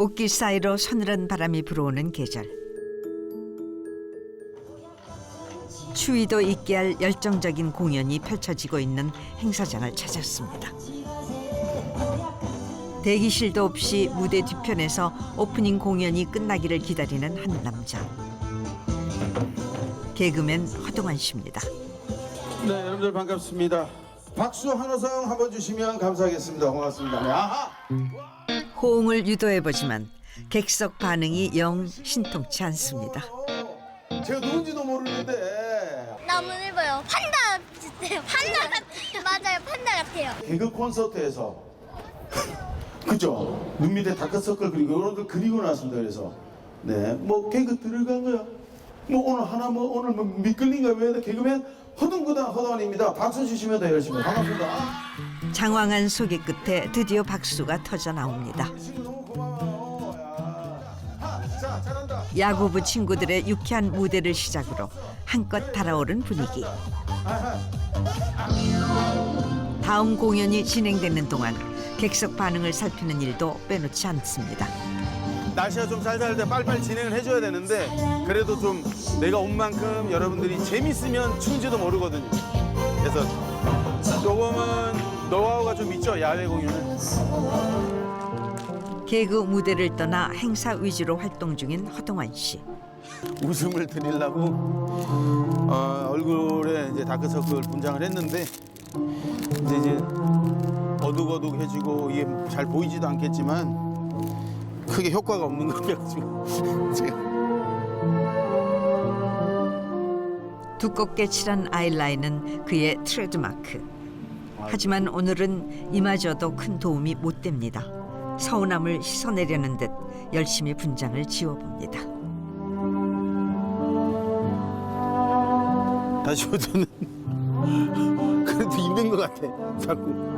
옷길 사이로 서늘한 바람이 불어오는 계절. 추위도 잊게 할 열정적인 공연이 펼쳐지고 있는 행사장을 찾았습니다. 대기실도 없이 무대 뒤편에서 오프닝 공연이 끝나기를 기다리는 한 남자. 개그맨 허동환 씨입니다. 네, 여러분들 반갑습니다. 박수 한호성 한번 주시면 감사하겠습니다. 고맙습니다. 네, 아하! 호응을 유도해보지만 객석 반응이 영 신통치 않습니다. 제가 누군지도 모르는데 너무 넓어요. 판다 비슷해요. 판다 같아요. 맞아요. 판다 같아요. 개그 콘서트에서 그죠? 눈 밑에 다크서클 그리고 이런 걸 그리고 나왔습니다. 그래서 네, 뭐 개그 들어간 거야. 뭐 오늘 하나 뭐 오늘 뭐 미끌린가 왜 개그맨 허동환입니다. 박수 주시면 더 열심히 반갑습니다. 장황한 소개 끝에 드디어 박수가 터져 나옵니다. 너무 고마워요. 야. 자, 잘한다. 야구부 친구들의 유쾌한 무대를 시작으로 한껏 달아오른 분위기. 다음 공연이 진행되는 동안 객석 반응을 살피는 일도 빼놓지 않습니다. 날씨가 좀 쌀쌀할 때 빨리빨리 진행을 해줘야 되는데 그래도 좀 내가 온 만큼 여러분들이 재밌으면 충지도 모르거든요. 그래서 조금은 노하우가 좀 있죠, 야외 공연은. 개그 무대를 떠나 행사 위주로 활동 중인 허동환 씨. 웃음을 드리려고 얼굴에 이제 다크서클 분장을 했는데 이제 어둑어둑해지고 이게 잘 보이지도 않겠지만 크게 효과가 없는 것 같아가지고 제가 두껍게 칠한 아이라인은 그의 트레드마크. 하지만 오늘은 이마저도 큰 도움이 못 됩니다. 서운함을 씻어내려는 듯 열심히 분장을 지워봅니다. 다시 보자는 그래도 힘든 것 같아 자꾸.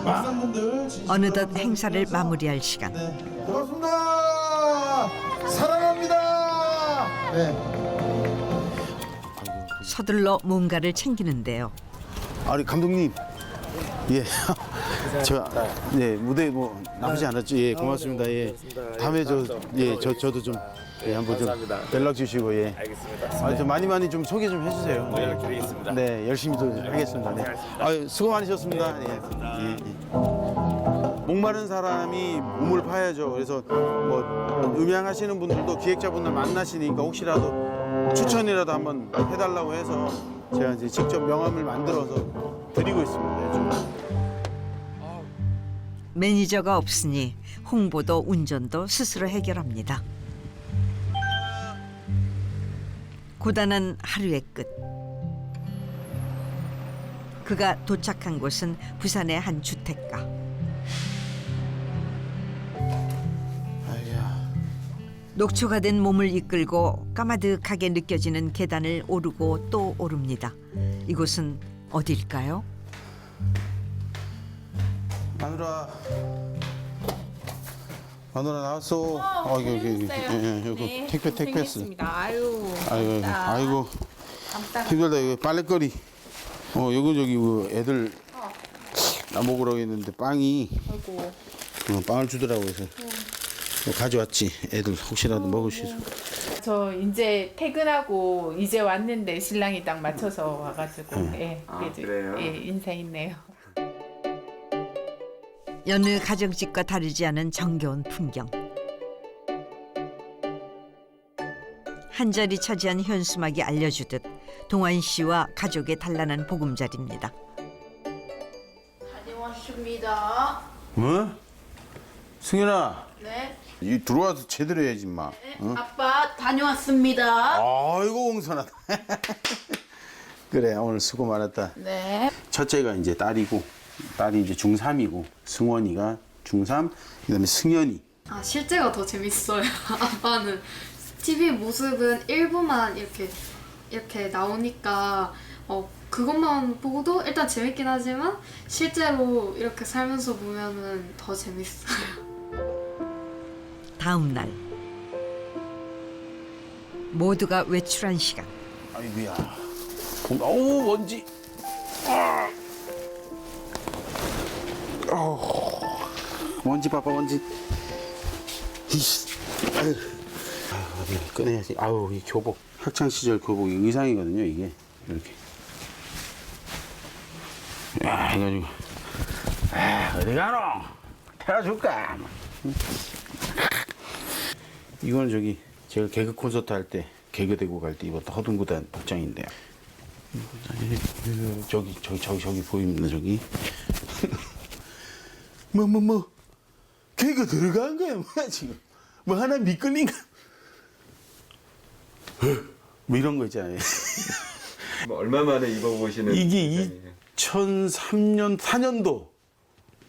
많은 분들 어느덧 행사를 마무리할 시간. 네, 고맙습니다. 사랑합니다. 네. 서둘러 뭔가를 챙기는데요. 아니 감독님, 예, 제가 예 무대 뭐 나쁘지 않았죠. 예, 고맙습니다. 예, 다음에 저도 좀 예, 한번 좀 연락 주시고 예. 알겠습니다. 아, 좀 많이 좀 소개 좀 해주세요. 연락 드리겠습니다. 네, 열심히 또 하겠습니다. 네. 아, 수고 많으셨습니다. 예. 목마른 사람이 몸을 파야죠. 그래서 뭐 음향하시는 분들도 기획자분들 만나시니까 혹시라도 추천이라도 한번 해달라고 해서 제가 이제 직접 명함을 만들어서 드리고 있습니다. 좀. 매니저가 없으니 홍보도 운전도 스스로 해결합니다. 고단한 하루의 끝. 그가 도착한 곳은 부산의 한 주택가. 아이야. 녹초가 된 몸을 이끌고 까마득하게 느껴지는 계단을 오르고 또 오릅니다. 이곳은 어딜까요? 마누라 나왔어. 여기 네, 택배스. 고생했습니다. 아유 아이고 힘들다. 이거 빨래거리. 요거 저기 애들 나 먹으라고 했는데 빵이 아이고 빵을 주더라고 해서 이거 가져왔지. 애들 혹시라도 먹을 수 있어. 저 이제 퇴근하고 이제 왔는데 신랑이 딱 맞춰서 와가지고 예, 그래요? 예, 인사했네요. 여느 가정집과 다르지 않은 정겨운 풍경. 한자리 차지한 현수막이 알려주듯 동환 씨와 가족의 단란한 보금자리입니다. 다녀왔습니다. 뭐? 승현아, 네. 이 들어와서 제대로 해야지 마. 응? 아빠 다녀왔습니다. 아이고 옹선하다. 그래 오늘 수고 많았다. 네. 첫째가 이제 딸이고 딸이 이제 중3이고 승원이가 중3 그다음에 승현이. 아, 실제가 더 재밌어요. 아빠는 TV 모습은 일부만 이렇게 나오니까 그것만 보고도 일단 재밌긴 하지만 실제로 이렇게 살면서 보면은 더 재밌어요. 다음 날 모두가 외출한 시간. 아이고야. 어우 먼지. 먼지 봐봐 먼지. 이씨. 아유. 어디 꺼내야지. 아우 이 교복 학창 시절 교복 의상이거든요 이게 이렇게. 야 해가지고 어디 가노? 태워줄까? 이거는 저기 제가 개그 콘서트 할 때 개그 대고 갈 때 입었던 허둥구단 복장인데요. 저기 보입니다 저기. 뭐 개그 들어간 거야 뭐야 지금? 뭐 하나 미끌린 거? 뭐 이런 거 있잖아요. 뭐 얼마 만에 입어보시는 이게 복장이에요? 2003년 4년도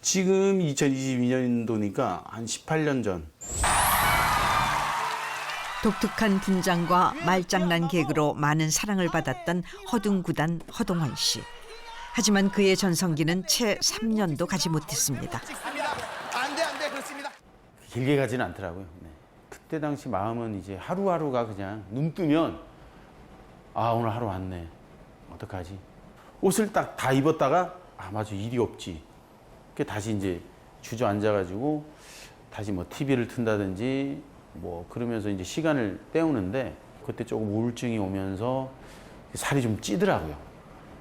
지금 2022년도니까 한 18년 전. 독특한 분장과 말장난 개그로 많은 사랑을 받았던 허둥구단 허동원 씨. 하지만 그의 전성기는 채 3년도 가지 못했습니다. 안돼 그렇습니다. 길게 가지는 않더라고요. 네. 그때 당시 마음은 이제 하루하루가 그냥 눈 뜨면 아 오늘 하루 왔네. 어떡하지? 옷을 딱 다 입었다가 아 맞아 일이 없지. 그 다시 이제 주저앉아가지고 다시 뭐 TV를 튼다든지 뭐 그러면서 이제 시간을 때우는데 그때 조금 우울증이 오면서 살이 좀 찌더라고요.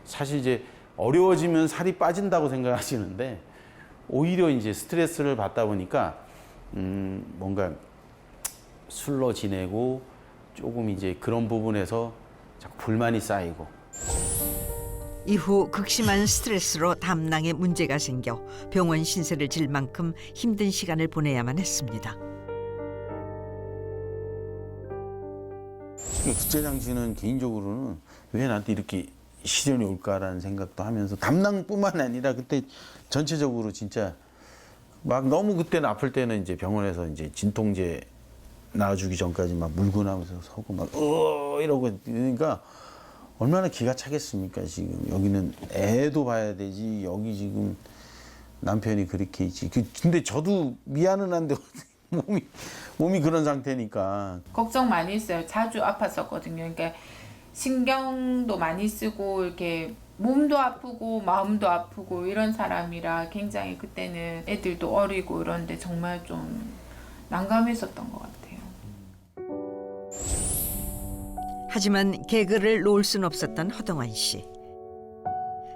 사실 이제 어려워지면 살이 빠진다고 생각하시는데 오히려 이제 스트레스를 받다 보니까 뭔가 술로 지내고 조금 이제 그런 부분에서 자꾸 불만이 쌓이고. 이후 극심한 스트레스로 담낭에 문제가 생겨 병원 신세를 질 만큼 힘든 시간을 보내야만 했습니다. 그때 당시는 개인적으로는 왜 나한테 이렇게 시련이 올까라는 생각도 하면서 담낭뿐만 아니라 그때 전체적으로 진짜 막 너무 그때는 아플 때는 이제 병원에서 이제 진통제 놔주기 전까지 막 물고 나면서 서고 막 이러고 그러니까 얼마나 기가 차겠습니까 지금 여기는 애도 봐야 되지 여기 지금 남편이 그렇게 있지 근데 저도 미안은 한데 몸이 그런 상태니까 걱정 많이 했어요. 자주 아팠었거든요. 그러니까 신경도 많이 쓰고 이렇게 몸도 아프고 마음도 아프고 이런 사람이라 굉장히 그때는 애들도 어리고 이런데 정말 좀 난감했었던 것 같아요. 하지만 개그를 놓을 순 없었던 허동원 씨.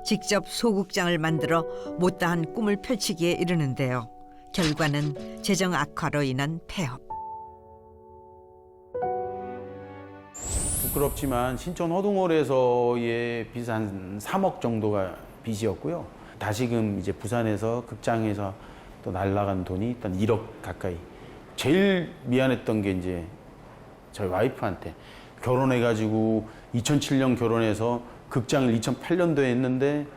직접 소극장을 만들어 못다한 꿈을 펼치기에 이르는데요. 결과는 재정 악화로 인한 폐업. 부끄럽지만 신촌 허둥홀에서의 빚 한 3억 정도가 빚이었고요. 다시금 이제 부산에서 극장에서 또 날라간 돈이 일단 1억 가까이. 제일 미안했던 게 이제 저희 와이프한테 결혼해가지고 2007년 결혼해서 극장을 2008년도에 했는데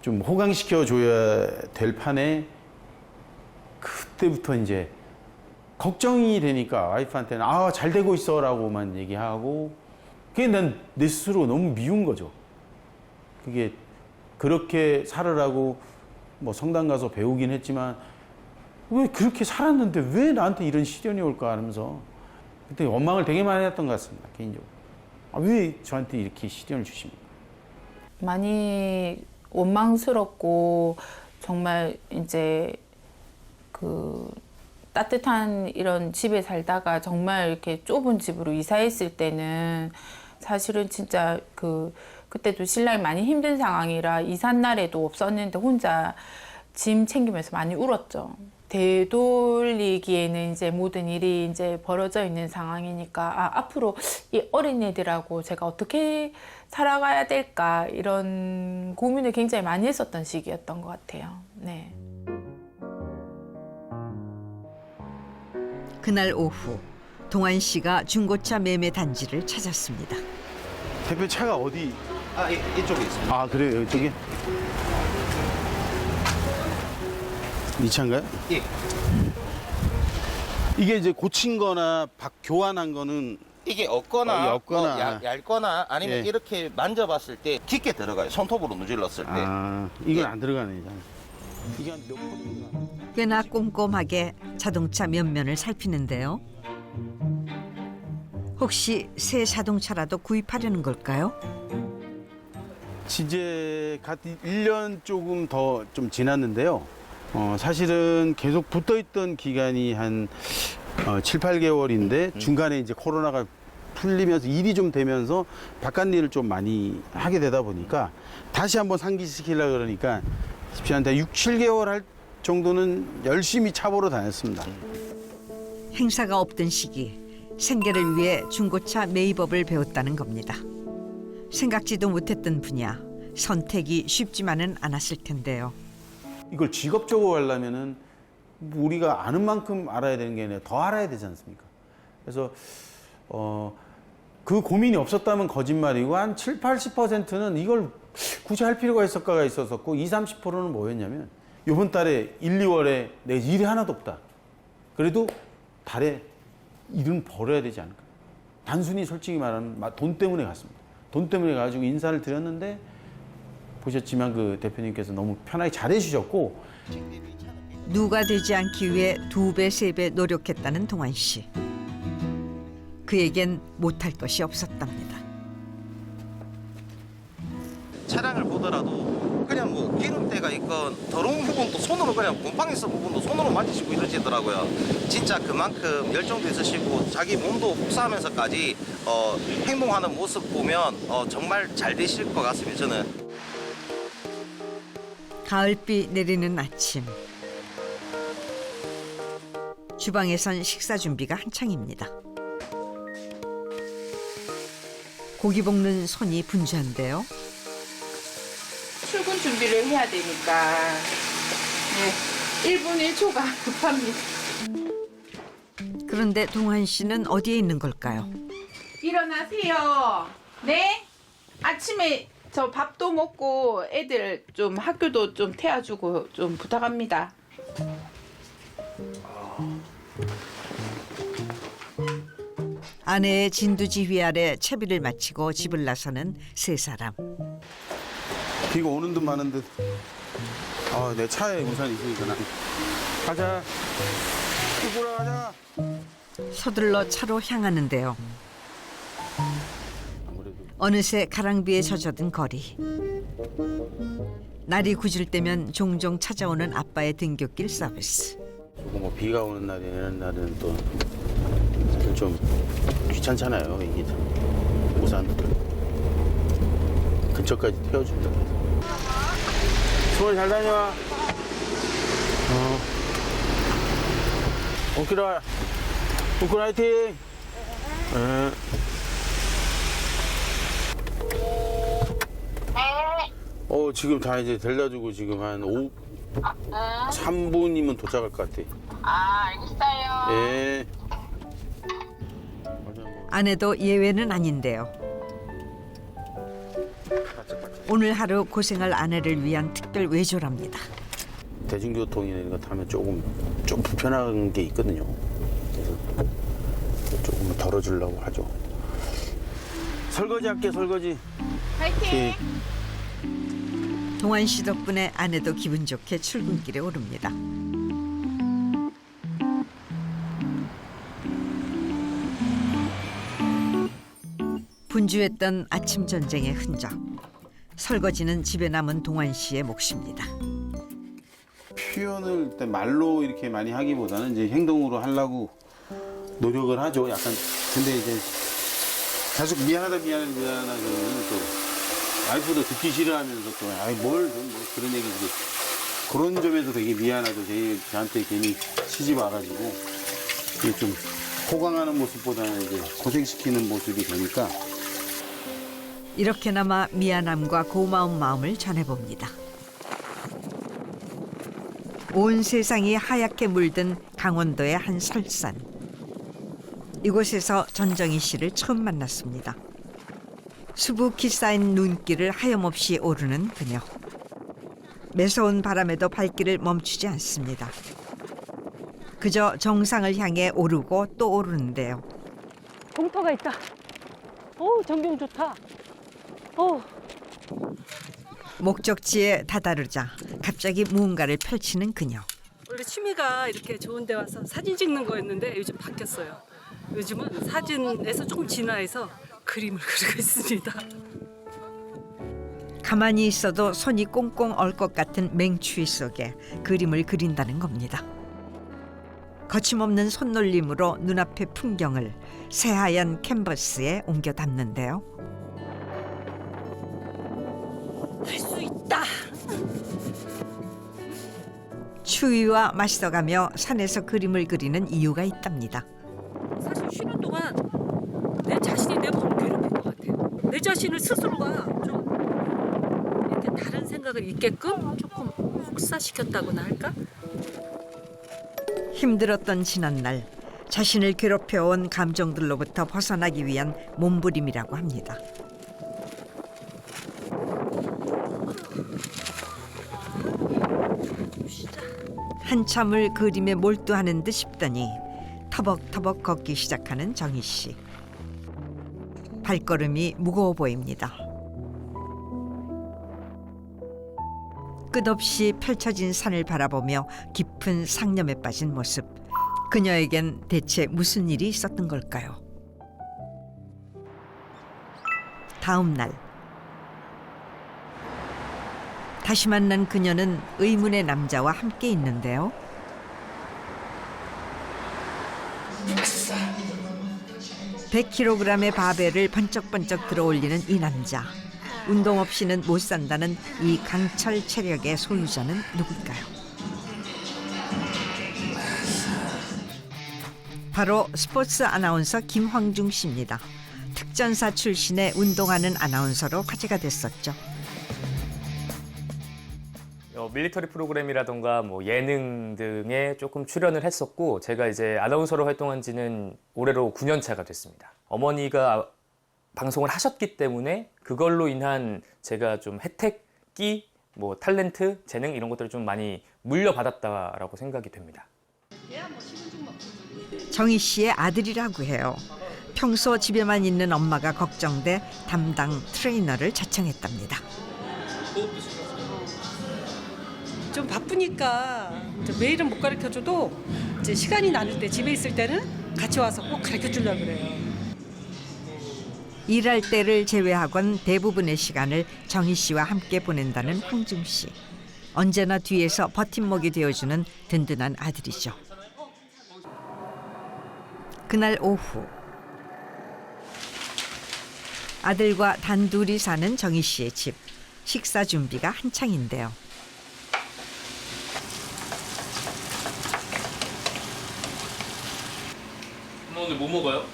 좀 호강시켜 줘야 될 판에 그때부터 이제 걱정이 되니까 와이프한테는 아, 잘 되고 있어라고만 얘기하고 그게 난 내 스스로 너무 미운 거죠. 그게 그렇게 살으라고 뭐 성당 가서 배우긴 했지만 왜 그렇게 살았는데 왜 나한테 이런 시련이 올까 하면서 그때 원망을 되게 많이 했던 것 같습니다. 개인적으로. 아, 왜 저한테 이렇게 시련을 주십니까? 많이 원망스럽고 정말 이제 그 따뜻한 이런 집에 살다가 정말 이렇게 좁은 집으로 이사했을 때는 사실은 진짜 그때도 신랑이 많이 힘든 상황이라 이삿 날에도 없었는데 혼자 짐 챙기면서 많이 울었죠. 되돌리기에는 이제 모든 일이 이제 벌어져 있는 상황이니까 앞으로 이 어린애들하고 제가 어떻게 살아가야 될까 이런 고민을 굉장히 많이 했었던 시기였던 것 같아요. 네. 그날 오후 동환 씨가 중고차 매매 단지를 찾았습니다. 대표 차가 어디? 아 이쪽에 있습니다. 아 그래요 이쪽에? 이 차인가요? 예. 이게 이제 고친 거나 교환한 거는 이게 없거나, 없거나. 뭐 얇거나 아니면 예. 이렇게 만져봤을 때 깊게 들어가요. 손톱으로 문질렀을 때. 아 이건 예. 안 들어가네. 이게 한 몇 번인가? 꽤나 꼼꼼하게 자동차 면면을 살피는데요. 혹시 새 자동차라도 구입하려는 걸까요? 이제 갓 1년 조금 더 좀 지났는데요. 사실은 계속 붙어있던 기간이 한 7, 8개월인데 중간에 이제 코로나가 풀리면서 일이 좀 되면서 바깥 일을 좀 많이 하게 되다 보니까 다시 한번 상기시키려고 그러니까 집시한테 6, 7개월 할 정도는 열심히 차보러 다녔습니다. 행사가 없던 시기 생계를 위해 중고차 매입업을 배웠다는 겁니다. 생각지도 못했던 분야, 선택이 쉽지만은 않았을 텐데요. 이걸 직업적으로 하려면은 우리가 아는 만큼 알아야 되는 게 아니라 더 알아야 되지 않습니까? 그래서 그 고민이 없었다면 거짓말이고 한 7, 80%는 이걸 굳이 할 필요가 있을까가 있었었고 20, 30%는 뭐였냐면 이번 달에 1, 2월에 내 일이 하나도 없다. 그래도 달에 일은 벌어야 되지 않을까. 단순히 솔직히 말하면 돈 때문에 갔습니다. 돈 때문에 가지고 인사를 드렸는데 보셨지만 그 대표님께서 너무 편하게 잘해 주셨고 누가 되지 않기 위해 2배, 3배 노력했다는 동환 씨. 그에겐 못할 것이 없었답니다. 차량을 보더라도 그냥 뭐 기름때가 있건 더러운 부분도 손으로 그냥 곰팡이 있는 부분도 손으로 만지시고 이러시더라고요. 진짜 그만큼 열정도 있으시고 자기 몸도 혹사하면서까지 행동하는 모습 보면 정말 잘 되실 것 같습니다. 저는. 가을비 내리는 아침. 주방에선 식사 준비가 한창입니다. 고기 볶는 손이 분주한데요. 출근 준비를 해야 되니까 1분 1초가 급합니다. 그런데 동환 씨는 어디에 있는 걸까요? 일어나세요. 네? 아침에 저 밥도 먹고 애들 좀 학교도 좀 태워주고 좀 부탁합니다. 아내의 진두지휘 아래 채비를 마치고 집을 나서는 세 사람. 비가 오는 듯 마는 듯. 내 차에 우산이 있으니까 난. 가자. 보러 가자. 서둘러 차로 향하는데요. 아무래도 어느새 가랑비에 젖어든 거리. 날이 굳을 때면 종종 찾아오는 아빠의 등굣길 서비스. 조금 뭐 비가 오는 날이나 이런 날은 또 사실 좀 귀찮잖아요. 이게 우산 근처까지 태워준다. 수원 잘 다녀와. 오키라. 오키라 화이팅. 지금 다 이제 데려다주고 지금 한 3분이면 도착할 것 같아. 알겠어요. 예. 아내도 예외는 아닌데요. 오늘 하루 고생할 아내를 위한 특별 외조랍니다. 대중교통이나 이런 거 타면 좀 불편한 게 있거든요. 그래서 조금 덜어주려고 하죠. 설거지 할게, 설거지. 화이팅! 동환 씨 덕분에 아내도 기분 좋게 출근길에 오릅니다. 분주했던 아침 전쟁의 흔적. 설거지는 집에 남은 동환 씨의 몫입니다. 표현을 일단 말로 이렇게 많이 하기보다는 이제 행동으로 하려고 노력을 하죠. 약간 근데 이제 계속 미안하다 그러면 또 와이프도 듣기 싫어하면서 또 뭘 그런 얘기지. 그런 점에서 되게 미안하죠. 저한테 괜히 시집 와가지고 이게 좀 호강하는 모습보다는 이제 고생시키는 모습이 되니까. 이렇게나마 미안함과 고마운 마음을 전해봅니다. 온 세상이 하얗게 물든 강원도의 한 설산. 이곳에서 전정희 씨를 처음 만났습니다. 수북히 쌓인 눈길을 하염없이 오르는 그녀. 매서운 바람에도 발길을 멈추지 않습니다. 그저 정상을 향해 오르고 또 오르는데요. 공터가 있다. 오, 전경 좋다. 오. 목적지에 다다르자 갑자기 무언가를 펼치는 그녀. 원래 취미가 이렇게 좋은 데 와서 사진 찍는 거였는데 요즘 바뀌었어요. 요즘은 사진에서 조금 진화해서 그림을 그리고 있습니다. 가만히 있어도 손이 꽁꽁 얼 것 같은 맹추위 속에 그림을 그린다는 겁니다. 거침없는 손놀림으로 눈앞의 풍경을 새하얀 캔버스에 옮겨 담는데요. 할 수 있다. 추위와 맞서가며 산에서 그림을 그리는 이유가 있답니다. 사실 쉬는 동안 내 자신이 내 몸을 괴롭힌 것 같아요. 내 자신을 스스로가 좀 이렇게 다른 생각을 있게끔 조금 혹사시켰다고나 할까? 힘들었던 지난날 자신을 괴롭혀온 감정들로부터 벗어나기 위한 몸부림이라고 합니다. 한참을 그림에 몰두하는 듯 싶더니 터벅터벅 걷기 시작하는 정희 씨. 발걸음이 무거워 보입니다. 끝없이 펼쳐진 산을 바라보며 깊은 상념에 빠진 모습. 그녀에겐 대체 무슨 일이 있었던 걸까요? 다음 날 다시 만난 그녀는 의문의 남자와 함께 있는데요. 역사. 100kg의 바벨을 번쩍번쩍 들어올리는 이 남자. 운동 없이는 못 산다는 이 강철 체력의 소유자는 누굴까요? 바로 스포츠 아나운서 김황중 씨입니다. 특전사 출신의 운동하는 아나운서로 화제가 됐었죠. 밀리터리 프로그램이라던가 뭐 예능 등에 조금 출연을 했었고, 제가 이제 아나운서로 활동한 지는 올해로 9년 차가 됐습니다. 어머니가 방송을 하셨기 때문에 그걸로 인한 제가 좀 혜택기, 뭐 탤런트, 재능 이런 것들을 좀 많이 물려받았다라고 생각이 됩니다. 정희 씨의 아들이라고 해요. 평소 집에만 있는 엄마가 걱정돼 담당 트레이너를 자청했답니다. 좀 바쁘니까 이제 매일은 못 가르쳐줘도 이제 시간이 나눌 때 집에 있을 때는 같이 와서 꼭 가르쳐 주려고 그래요. 일할 때를 제외하곤 대부분의 시간을 정희 씨와 함께 보낸다는 황중 씨. 언제나 뒤에서 버팀목이 되어주는 든든한 아들이죠. 그날 오후 아들과 단둘이 사는 정희 씨의 집. 식사 준비가 한창인데요. 오늘 뭐 먹어요?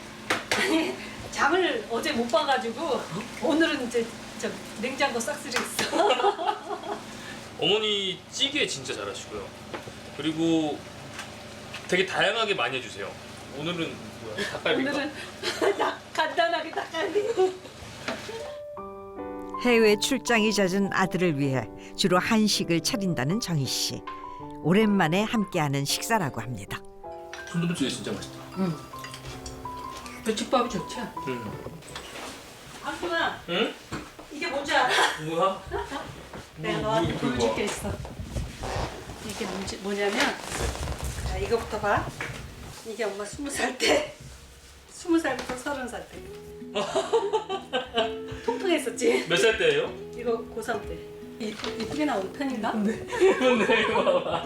장을 어제 못 봐가지고 오늘은 이제 저 냉장고 싹쓸이 있어. 어머니 찌개 진짜 잘하시고요. 그리고 되게 다양하게 많이 해주세요. 오늘은 뭐야? 닭갈비인가? 오늘은 간단하게 닭갈비. 해외 출장이 잦은 아들을 위해 주로 한식을 차린다는 정희 씨. 오랜만에 함께하는 식사라고 합니다. 순두부찌개 진짜 맛있다. 배추밥이 좋지? 한순아. 응? 이게 뭔지 알아? 뭐야? 내가 너한테 보여줄 게 있어. 이게 뭐냐면, 자, 이거부터 봐. 이게 엄마 20살 때, 20살부터 30살 때. 통통했었지? 몇 살 때예요? 이거 고3 때. 이쁘게 나온 편인가? 네, 이거 봐봐.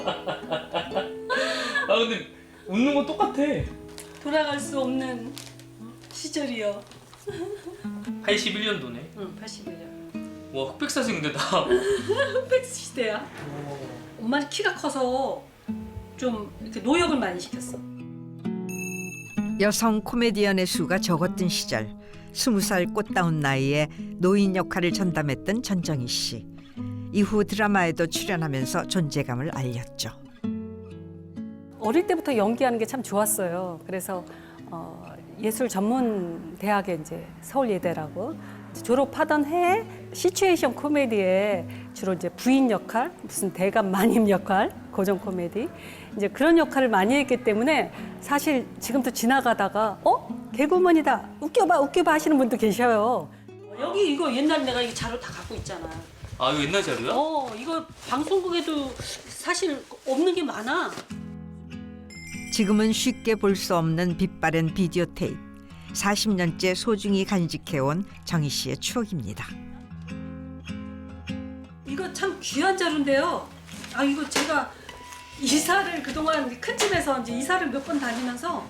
아 근데 웃는 거 똑같아. 돌아갈 수 없는 시절이요. 81년도네. 응, 81년. 와 흑백사진인데 나. 흑백 시대야. 엄마는 키가 커서 좀 이렇게 노역을 많이 시켰어. 여성 코미디언의 수가 적었던 시절 20살 꽃다운 나이에 노인 역할을 전담했던 전정희 씨. 이후 드라마에도 출연하면서 존재감을 알렸죠. 어릴 때부터 연기하는 게 참 좋았어요. 그래서 예술 전문 대학에 이제 서울예대라고 졸업하던 해에 시츄에이션 코미디에 주로 이제 부인 역할, 무슨 대감 마님 역할, 고정 코미디 이제 그런 역할을 많이 했기 때문에 사실 지금도 지나가다가 개그우먼이다, 웃겨봐 하시는 분도 계셔요. 여기 이거 옛날 내가 이 자료 다 갖고 있잖아. 아 이거 옛날 자료야? 이거 방송국에도 사실 없는 게 많아. 지금은 쉽게 볼 수 없는 빛바랜 비디오 테이프. 40년째 소중히 간직해온 정희 씨의 추억입니다. 이거 참 귀한 자루인데요. 아 이거 제가 이사를 그동안 큰 집에서 이제 이사를 몇 번 다니면서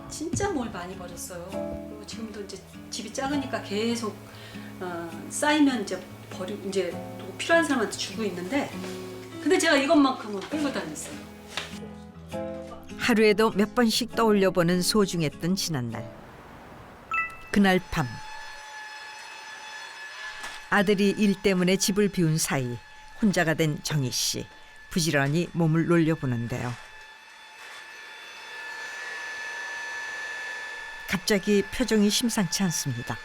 진짜 뭘 많이 버렸어요. 그리고 지금도 이제 집이 작으니까 계속 쌓이면 이제 이제 또 필요한 사람한테 주고 있는데, 근데 제가 이것만큼은 끌고 다녔어요. 하루에도 몇 번씩 떠올려보는 소중했던 지난날. 그날 밤 아들이 일 때문에 집을 비운 사이 혼자가 된 정희 씨. 부지런히 몸을 놀려보는데요. 갑자기 표정이 심상치 않습니다.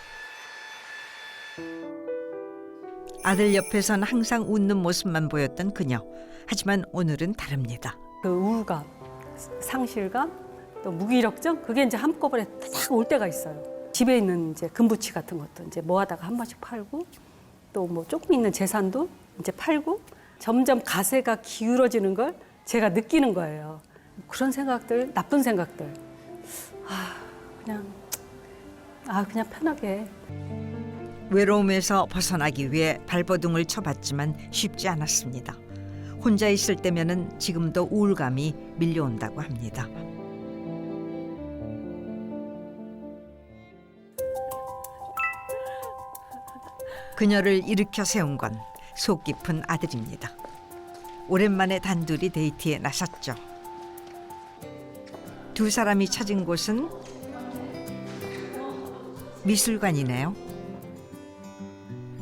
아들 옆에선 항상 웃는 모습만 보였던 그녀. 하지만 오늘은 다릅니다. 그 우울감, 상실감, 또 무기력증, 그게 이제 한꺼번에 딱 올 때가 있어요. 집에 있는 이제 금부치 같은 것도 이제 모아다가 한 번씩 팔고, 또 뭐 조금 있는 재산도 이제 팔고, 점점 가세가 기울어지는 걸 제가 느끼는 거예요. 그런 생각들, 나쁜 생각들. 그냥 편하게. 외로움에서 벗어나기 위해 발버둥을 쳐봤지만 쉽지 않았습니다. 혼자 있을 때면은 지금도 우울감이 밀려온다고 합니다. 그녀를 일으켜 세운 건 속 깊은 아들입니다. 오랜만에 단둘이 데이트에 나섰죠. 두 사람이 찾은 곳은 미술관이네요.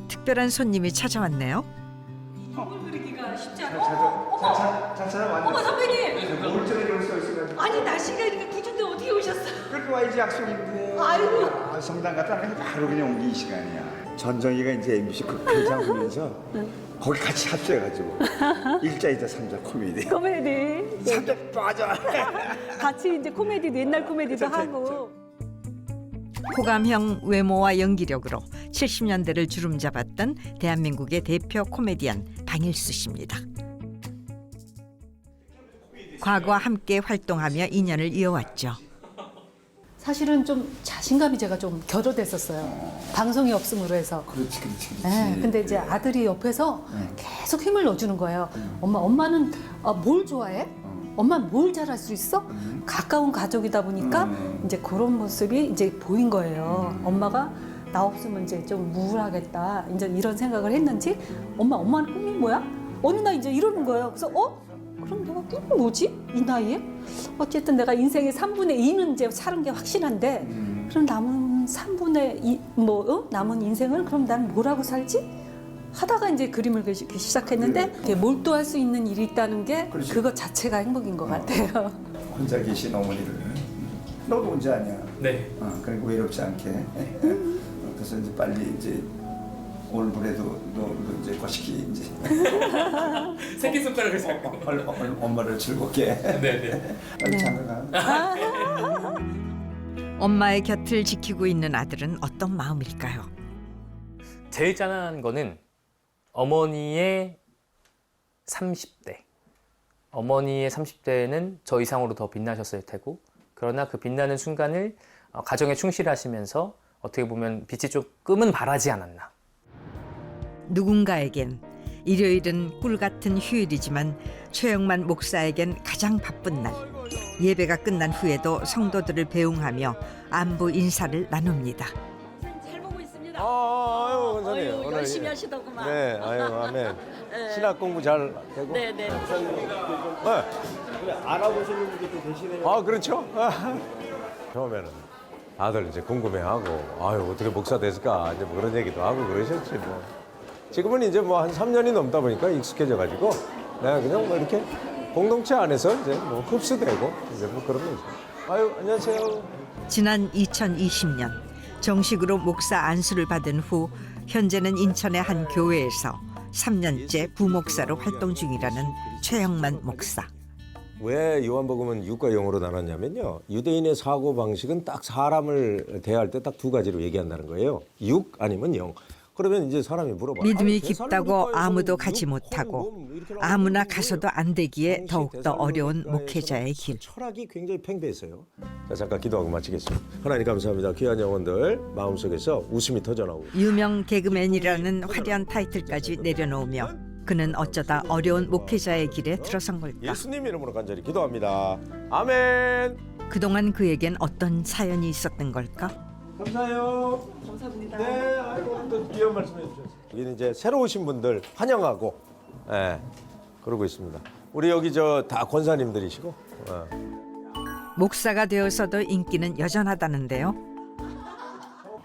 특별한 손님이 찾아왔네요. 이걸 그리기가 쉽지 않아. 어머 선배님. 아니 날씨가 이렇게 굳은데 어떻게 오셨어요? 그렇게 와야지 약속인데. 아이고. 성당 갔다 하니까 바로 그냥 온 게 이 시간이야. 전정희가 이제 MBC 극회장 하면서 거기 같이 합쳐가지고 일자이자 삼자 코미디. 코미디. 삼자 빠져. 같이 이제 코미디도 옛날 코미디도 하고. 호감형 외모와 연기력으로 70년대를 주름잡았던 대한민국의 대표 코미디언 방일수 씨입니다. 과거와 함께 활동하며 인연을 이어왔죠. 사실은 좀 자신감이 제가 좀 결여됐었어요. 방송이 없음으로 해서. 그렇지. 네, 근데 이제 아들이 옆에서 계속 힘을 넣어주는 거예요. 엄마는 뭘 좋아해? 엄마는 뭘 잘할 수 있어? 가까운 가족이다 보니까 이제 그런 모습이 이제 보인 거예요. 엄마가 나 없으면 이제 좀 우울하겠다. 이제 이런 생각을 했는지 엄마는 꿈이 뭐야? 어느 날 이제 이러는 거예요. 그래서 그럼 내가 꿈이 뭐지? 이 나이에? 어쨌든 내가 인생의 3분의 2는 이제 사는 게 확실한데 그럼 남은 3분의 2, 남은 인생을 그럼 난 뭐라고 살지? 하다가 이제 그림을 그리기 시작했는데 몰두할 수 있는 일이 있다는 게 그거 자체가 행복인 것 같아요. 혼자 계신 어머니를 너도 혼자 아니야. 네. 그러니까 외롭지 않게. 그래서 이제 빨리 이제 올해도 너 이제 거시기 이제 새끼손가락을 잡고. 엄마를 즐겁게. 네네. 빨리 장가. 엄마의 곁을 지키고 있는 아들은 어떤 마음일까요? 제일 짠한 거는 어머니의 30대. 어머니의 30대는 저 이상으로 더 빛나셨을 테고, 그러나 그 빛나는 순간을 가정에 충실하시면서 어떻게 보면 빛이 조금은 바라지 않았나. 누군가에겐 일요일은 꿀 같은 휴일이지만 최영만 목사에겐 가장 바쁜 날. 예배가 끝난 후에도 성도들을 배웅하며 안부 인사를 나눕니다. 잘 보고 있습니다. 아유, 원사님. 열심히 하시더구만. 네, 아유, 아멘. 신학 공부 잘 되고. 네네. 알아보시는 분들도 계시네요. 아, 그렇죠. 처음에는 다들 이제 궁금해하고, 아유, 어떻게 목사 됐을까? 이제 뭐 그런 얘기도 하고 그러셨지 뭐. 지금은 이제 뭐 한 3년이 넘다 보니까 익숙해져가지고, 내가 그냥 뭐 이렇게 공동체 안에서 이제 뭐 흡수되고, 이제 뭐 그런 거죠. 아유, 안녕하세요. 지난 2020년 정식으로 목사 안수를 받은 후 현재는 인천의 한 교회에서 3년째 부목사로 활동 중이라는 최영만 목사. 왜 요한복음은 6과 0으로 나눴냐면요. 유대인의 사고 방식은 딱 사람을 대할 때 딱 두 가지로 얘기한다는 거예요. 6 아니면 0. 그러면 이제 사람이 물어봐. 믿음이 깊다고 아무도 가지 못하고 아무나 가서도 안 되기에 더욱더 어려운 목회자의 길. 철학이 굉장히 팽배했어요. 자, 잠깐 기도하고 마치겠습니다. 하나님 감사합니다. 귀한 영혼들 마음속에서 웃음이 터져나오고. 유명 개그맨이라는 화려한 타이틀까지 내려놓으며 그는 어쩌다 어려운 목회자의 길에 들어선 걸까? 예수님 이름으로 간절히 기도합니다. 아멘. 그동안 그에겐 어떤 사연이 있었던 걸까? 감사해요. 감사합니다. 네, 아이고 또 귀한 말씀해 주셔서. 여기는 이제 새로 오신 분들 환영하고, 예, 그러고 있습니다. 우리 여기 저 다 권사님들이시고. 목사가 되어서도 인기는 여전하다는데요.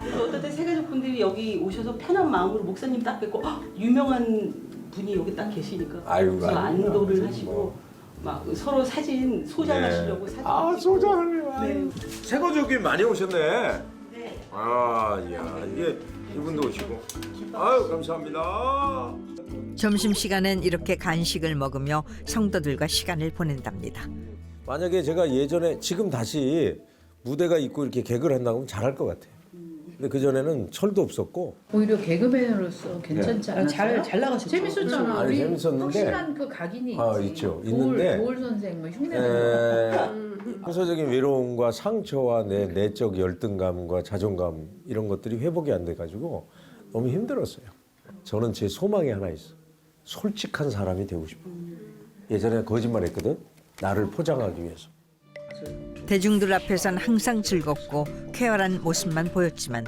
어떨 때 세가족 분들이 여기 오셔서 편한 마음으로 목사님 딱 뵙고 유명한 분이 여기 딱 계시니까 아이고, 그래서 아이고, 안도를 하시고 막 서로 사진 소장하시려고 사진 소장을. 네. 새거족이 많이 오셨네. 네. 아, 이야, 이게 이분도 오시고. 아유, 감사합니다. 점심시간엔 이렇게 간식을 먹으며 성도들과 시간을 보낸답니다. 만약에 제가 예전에 지금 다시 무대가 있고 이렇게 개그를 한다고 하면 잘할 것 같아요. 근데 그전에는 철도 없었고 오히려 개그맨으로서 괜찮지 않았어요? 잘 나가셨죠. 재밌었잖아. 아니, 우리 재밌었는데. 확실한 그 각인이 있지. 있죠. 있는데. 도울 선생 뭐 흉내내는 정서적인 외로움과 상처와 내 내적 열등감과 자존감 이런 것들이 회복이 안 돼가지고 너무 힘들었어요. 저는 제 소망이 하나 있어. 솔직한 사람이 되고 싶어. 예전에 거짓말했거든. 나를 포장하기 위해서. 대중들 앞에선 항상 즐겁고 쾌활한 모습만 보였지만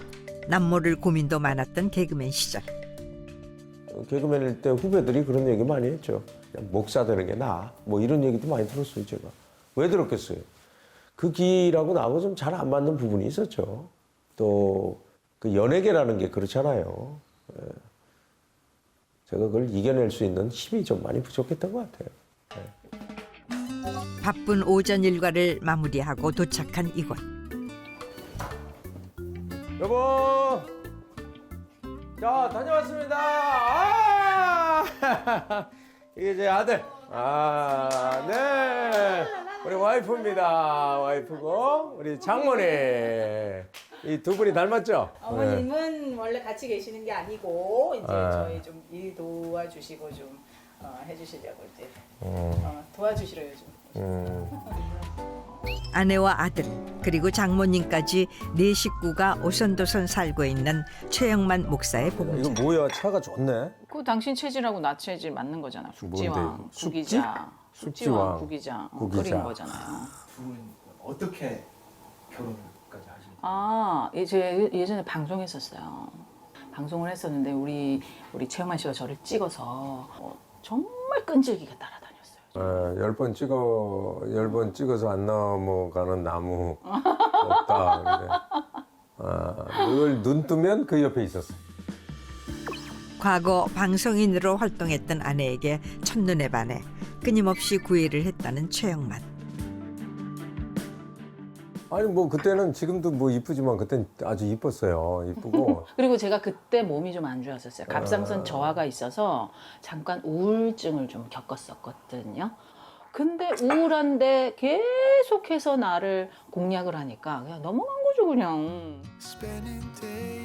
남모를 고민도 많았던 개그맨 시절. 개그맨일 때 후배들이 그런 얘기 많이 했죠. 그냥 목사 되는 게 나아. 뭐 이런 얘기도 많이 들었어요, 제가. 왜 들었겠어요? 그 길하고 나하고 좀 잘 안 맞는 부분이 있었죠. 또 그 연예계라는 게 그렇잖아요. 제가 그걸 이겨낼 수 있는 힘이 좀 많이 부족했던 것 같아요. 바쁜 오전 일과를 마무리하고 도착한 이곳. 여보, 자 다녀왔습니다. 아! 이게 제 아들. 아, 네. 우리 와이프입니다. 와이프고 우리 장모님. 이 두 분이 닮았죠? 어머님은 원래 같이 계시는 게 아니고 이제 아. 저희 좀 일 도와주시고 좀 해주시려고 이제 도와주시러 요즘. 아내와 아들 그리고 장모님까지 네 식구가 오손도손 살고 있는 최영만 목사의 봉사. 이거 뭐야? 차가 좋네. 그 당신 체질하고 나 체질 맞는 거잖아. 숙지왕, 뭔데, 이거? 구기자, 숙지왕, 구기자, 구기자. 그린 거잖아요. 두 분 어떻게 결혼까지 하시는 예전에 방송했었어요. 방송을 했었는데 우리 최영만 씨가 저를 찍어서 정말 끈질기게 따라다녔어요. 10번 찍어서 안 넘어가는 나무 없다. 그걸 눈 뜨면 그 옆에 있었어요. 과거 방송인으로 활동했던 아내에게 첫눈에 반해 끊임없이 구애를 했다는 최영만. 아니 뭐 그때는 지금도 뭐 이쁘지만 그때는 아주 이뻤어요. 이쁘고. 그리고 제가 그때 몸이 좀 안 좋았었어요. 갑상선 저하가 있어서 잠깐 우울증을 좀 겪었었거든요. 근데 우울한데 계속해서 나를 공략을 하니까 그냥 넘어간 거죠 그냥.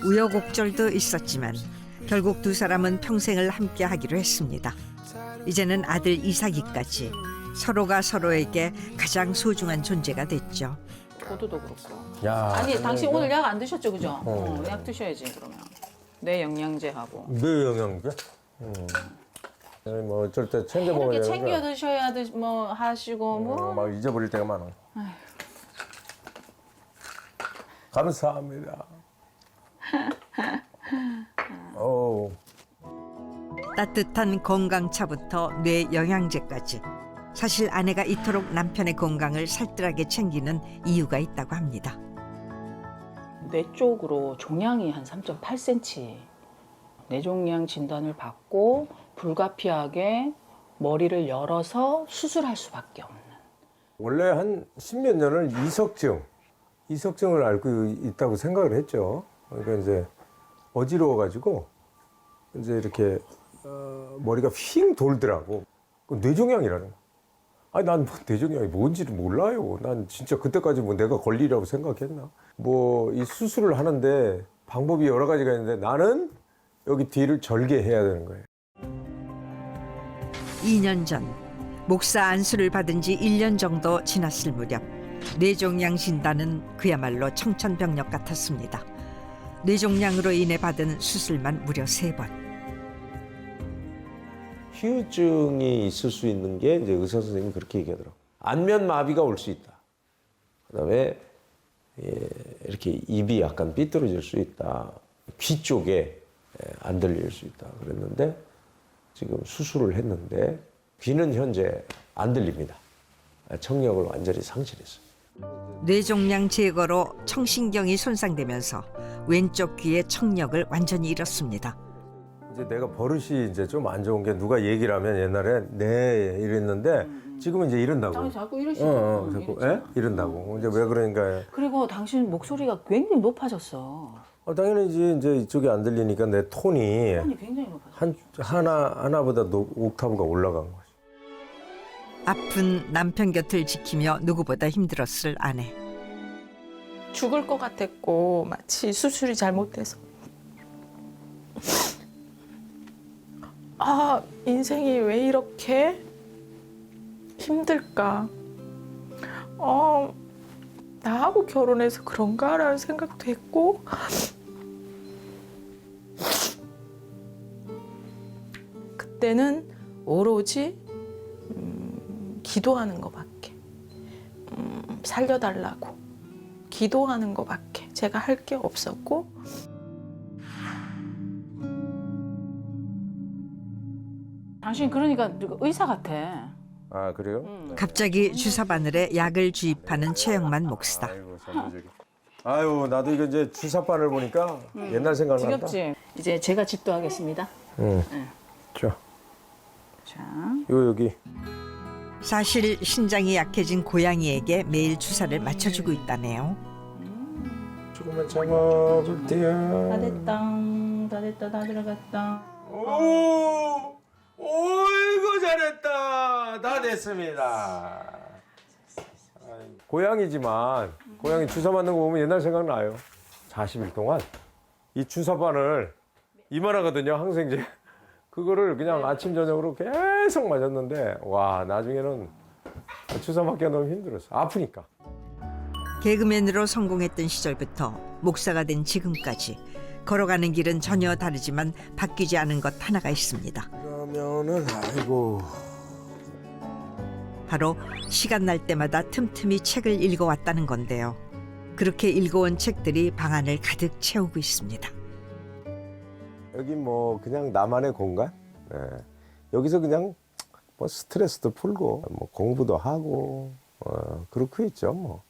우여곡절도 있었지만 결국 두 사람은 평생을 함께 하기로 했습니다. 이제는 아들 이삭이까지 서로가 서로에게 가장 소중한 존재가 됐죠. 포도도 그렇고. 야, 아니 당신 오늘 약 안 드셨죠 그죠? 어. 약 드셔야지 그러면. 내 영양제하고. 뇌 영양제? 뭐 어쩔 때 챙겨 먹어야 이렇게 되는데. 챙겨 드셔야 뭐 하시고 뭐. 막 잊어버릴 때가 많아. 감사합니다. 오. 따뜻한 건강차부터 뇌 영양제까지. 사실 아내가 이토록 남편의 건강을 살뜰하게 챙기는 이유가 있다고 합니다. 뇌 쪽으로 종양이 한 3.8cm. 뇌종양 진단을 받고 불가피하게 머리를 열어서 수술할 수밖에 없는. 원래 한 10몇 년을 이석증을 앓고 있다고 생각을 했죠. 그러니까 이제 어지러워가지고 이제 이렇게 머리가 휙 돌더라고. 뇌종양이라는 거. 아니 난 뭐 뇌종양이 뭔지를 몰라요. 난 진짜 그때까지 뭐 내가 걸리라고 생각했나. 뭐 이 수술을 하는데 방법이 여러 가지가 있는데 나는 여기 뒤를 절개해야 되는 거예요. 2년 전 목사 안수를 받은 지 1년 정도 지났을 무렵 뇌종양 진단은 그야말로 청천벽력 같았습니다. 뇌종양으로 인해 받은 수술만 무려 3번. 후유증이 있을 수 있는 게 이제 의사 선생님이 그렇게 얘기하더라고요. 안면 마비가 올 수 있다. 그다음에 이렇게 입이 약간 삐뚤어질 수 있다. 귀 쪽에 안 들릴 수 있다. 그랬는데 지금 수술을 했는데 귀는 현재 안 들립니다. 청력을 완전히 상실했어요. 뇌종양 제거로 청신경이 손상되면서 왼쪽 귀의 청력을 완전히 잃었습니다. 이제 내가 버릇이 이제 좀 안 좋은 게 누가 얘기를 하면 옛날에 네 이랬는데 지금은 이제 이런다고. 아니, 자꾸 이러시더라고요. 자꾸 이런다고. 이제 왜 그러니까. 그리고 당신 목소리가 굉장히 높아졌어. 당연히 이제 이쪽이 안 들리니까 내 톤이 굉장히 높아졌어. 하나보다 옥타브가 올라간 거지. 아픈 남편 곁을 지키며 누구보다 힘들었을 아내. 죽을 것 같았고 마치 수술이 잘못돼서 아 인생이 왜 이렇게 힘들까? 나하고 결혼해서 그런가라는 생각도 했고 그때는 오로지 기도하는 것밖에 살려달라고 기도하는 것밖에 제가 할 게 없었고 당신 그러니까 의사 같아. 아 그래요? 갑자기 주사 바늘에 약을 주입하는 최영만 목사. 아유 나도 이거 이제 주사바늘 보니까 옛날 생각난다. 지겹지? 이제 제가 집도하겠습니다. 응. 자. 여기. 사실 신장이 약해진 고양이에게 매일 주사를 맞춰주고 있다네요. 조금만 참아볼게요. 다 됐다. 다 됐다. 다 들어갔다. 오이고 잘했다. 다 됐습니다. 고양이지만 고양이 주사 맞는 거 보면 옛날 생각나요. 40일 동안 이 주사바늘 이만하거든요. 항생제. 그거를 그냥 아침 저녁으로 계속 맞았는데 와 나중에는 주사 맞기가 너무 힘들었어. 아프니까. 개그맨으로 성공했던 시절부터 목사가 된 지금까지 걸어가는 길은 전혀 다르지만 바뀌지 않은 것 하나가 있습니다. 그러면은 아이고. 바로 시간 날 때마다 틈틈이 책을 읽어왔다는 건데요. 그렇게 읽어온 책들이 방 안을 가득 채우고 있습니다. 여기 뭐 그냥 나만의 공간. 여기서 그냥 뭐 스트레스도 풀고 뭐 공부도 하고 그렇고 있죠. 뭐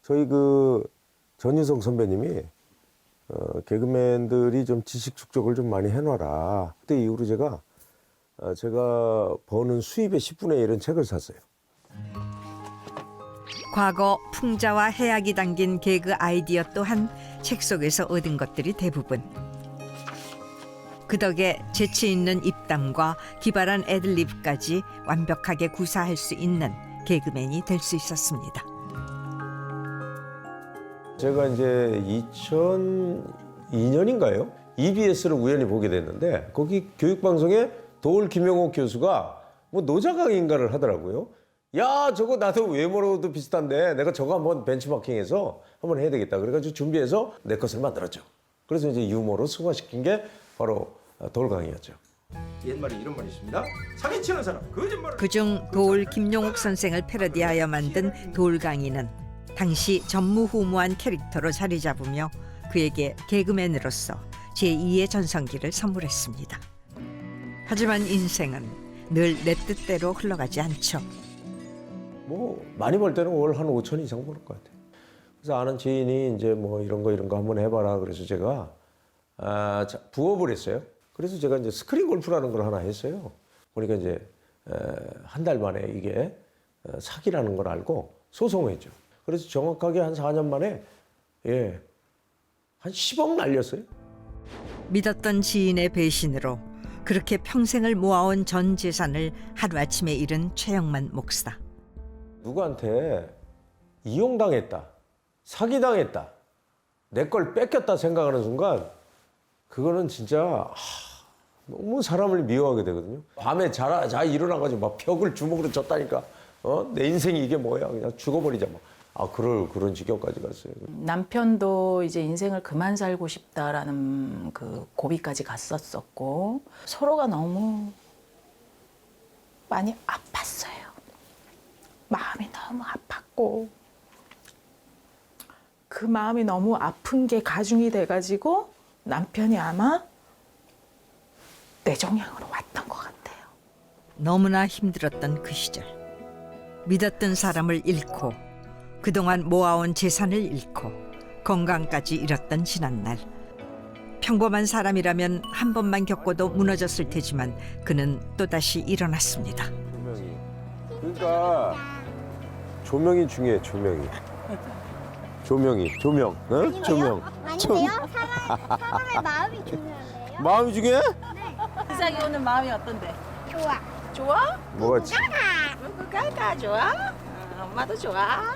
저희 그 전유성 선배님이 개그맨들이 좀 지식 축적을 좀 많이 해놔라. 그때 이후로 제가 버는 수입의 10분의 1은 책을 샀어요. 과거 풍자와 해악이 담긴 개그 아이디어 또한 책 속에서 얻은 것들이 대부분. 그 덕에 재치 있는 입담과 기발한 애들립까지 완벽하게 구사할 수 있는 개그맨이 될 수 있었습니다. 제가 이제 2002년인가요? EBS를 우연히 보게 됐는데 거기 교육방송에 도올 김영옥 교수가 뭐 노자 강의인가를 하더라고요. 야 저거 나도 외모로도 비슷한데 내가 저거 한번 벤치마킹해서 한번 해야 되겠다. 그래가지고 준비해서 내 것을 만들었죠. 그래서 이제 유머로 승화시킨 게 바로 도올 강의였죠. 옛말에 이런 말이 있습니다. 사기치는 사람 거짓말을. 그중 도올 김용옥 선생을 패러디하여 만든 도올 강의는 당시 전무후무한 캐릭터로 자리 잡으며 그에게 개그맨으로서 제2의 전성기를 선물했습니다. 하지만 인생은 늘 내 뜻대로 흘러가지 않죠. 뭐 많이 벌 때는 월 한 5천 이상 벌 것 같아요. 그래서 아는 지인이 이제 뭐 이런 거 한번 해봐라. 그래서 제가 부업을 했어요. 그래서 제가 이제 스크린 골프라는 걸 하나 했어요. 보니까 이제 한 달 만에 이게 사기라는 걸 알고 소송했죠. 그래서 정확하게 한 4년 만에 한 10억 날렸어요. 믿었던 지인의 배신으로 그렇게 평생을 모아온 전 재산을 하루아침에 잃은 최영만 목사. 누구한테 이용당했다, 사기당했다, 내 걸 뺏겼다 생각하는 순간 그거는 진짜 너무 사람을 미워하게 되거든요. 밤에 자 일어나가지고 막 벽을 주먹으로 쳤다니까. 내 인생이 이게 뭐야? 그냥 죽어버리자 뭐. 그런 지경까지 갔어요. 남편도 이제 인생을 그만 살고 싶다라는 그 고비까지 갔었었고 서로가 너무 많이 아팠어요. 마음이 너무 아팠고 그 마음이 너무 아픈 게 가중이 돼가지고 남편이 아마 뇌종양으로 왔던 것 같아요. 너무나 힘들었던 그 시절. 믿었던 사람을 잃고 그동안 모아온 재산을 잃고 건강까지 잃었던 지난날. 평범한 사람이라면 한 번만 겪고도 무너졌을 테지만 그는 또다시 일어났습니다. 조명이. 그러니까 조명이 중요해. 조명이. 조명. 응? 조명. 아닌데요? 사람의 마음이 중요한데요? 마음이 중요해? 세상에 오는 마음이 어떤데? 좋아. 좋아? 뭐가 까까 좋아? 엄마도 좋아?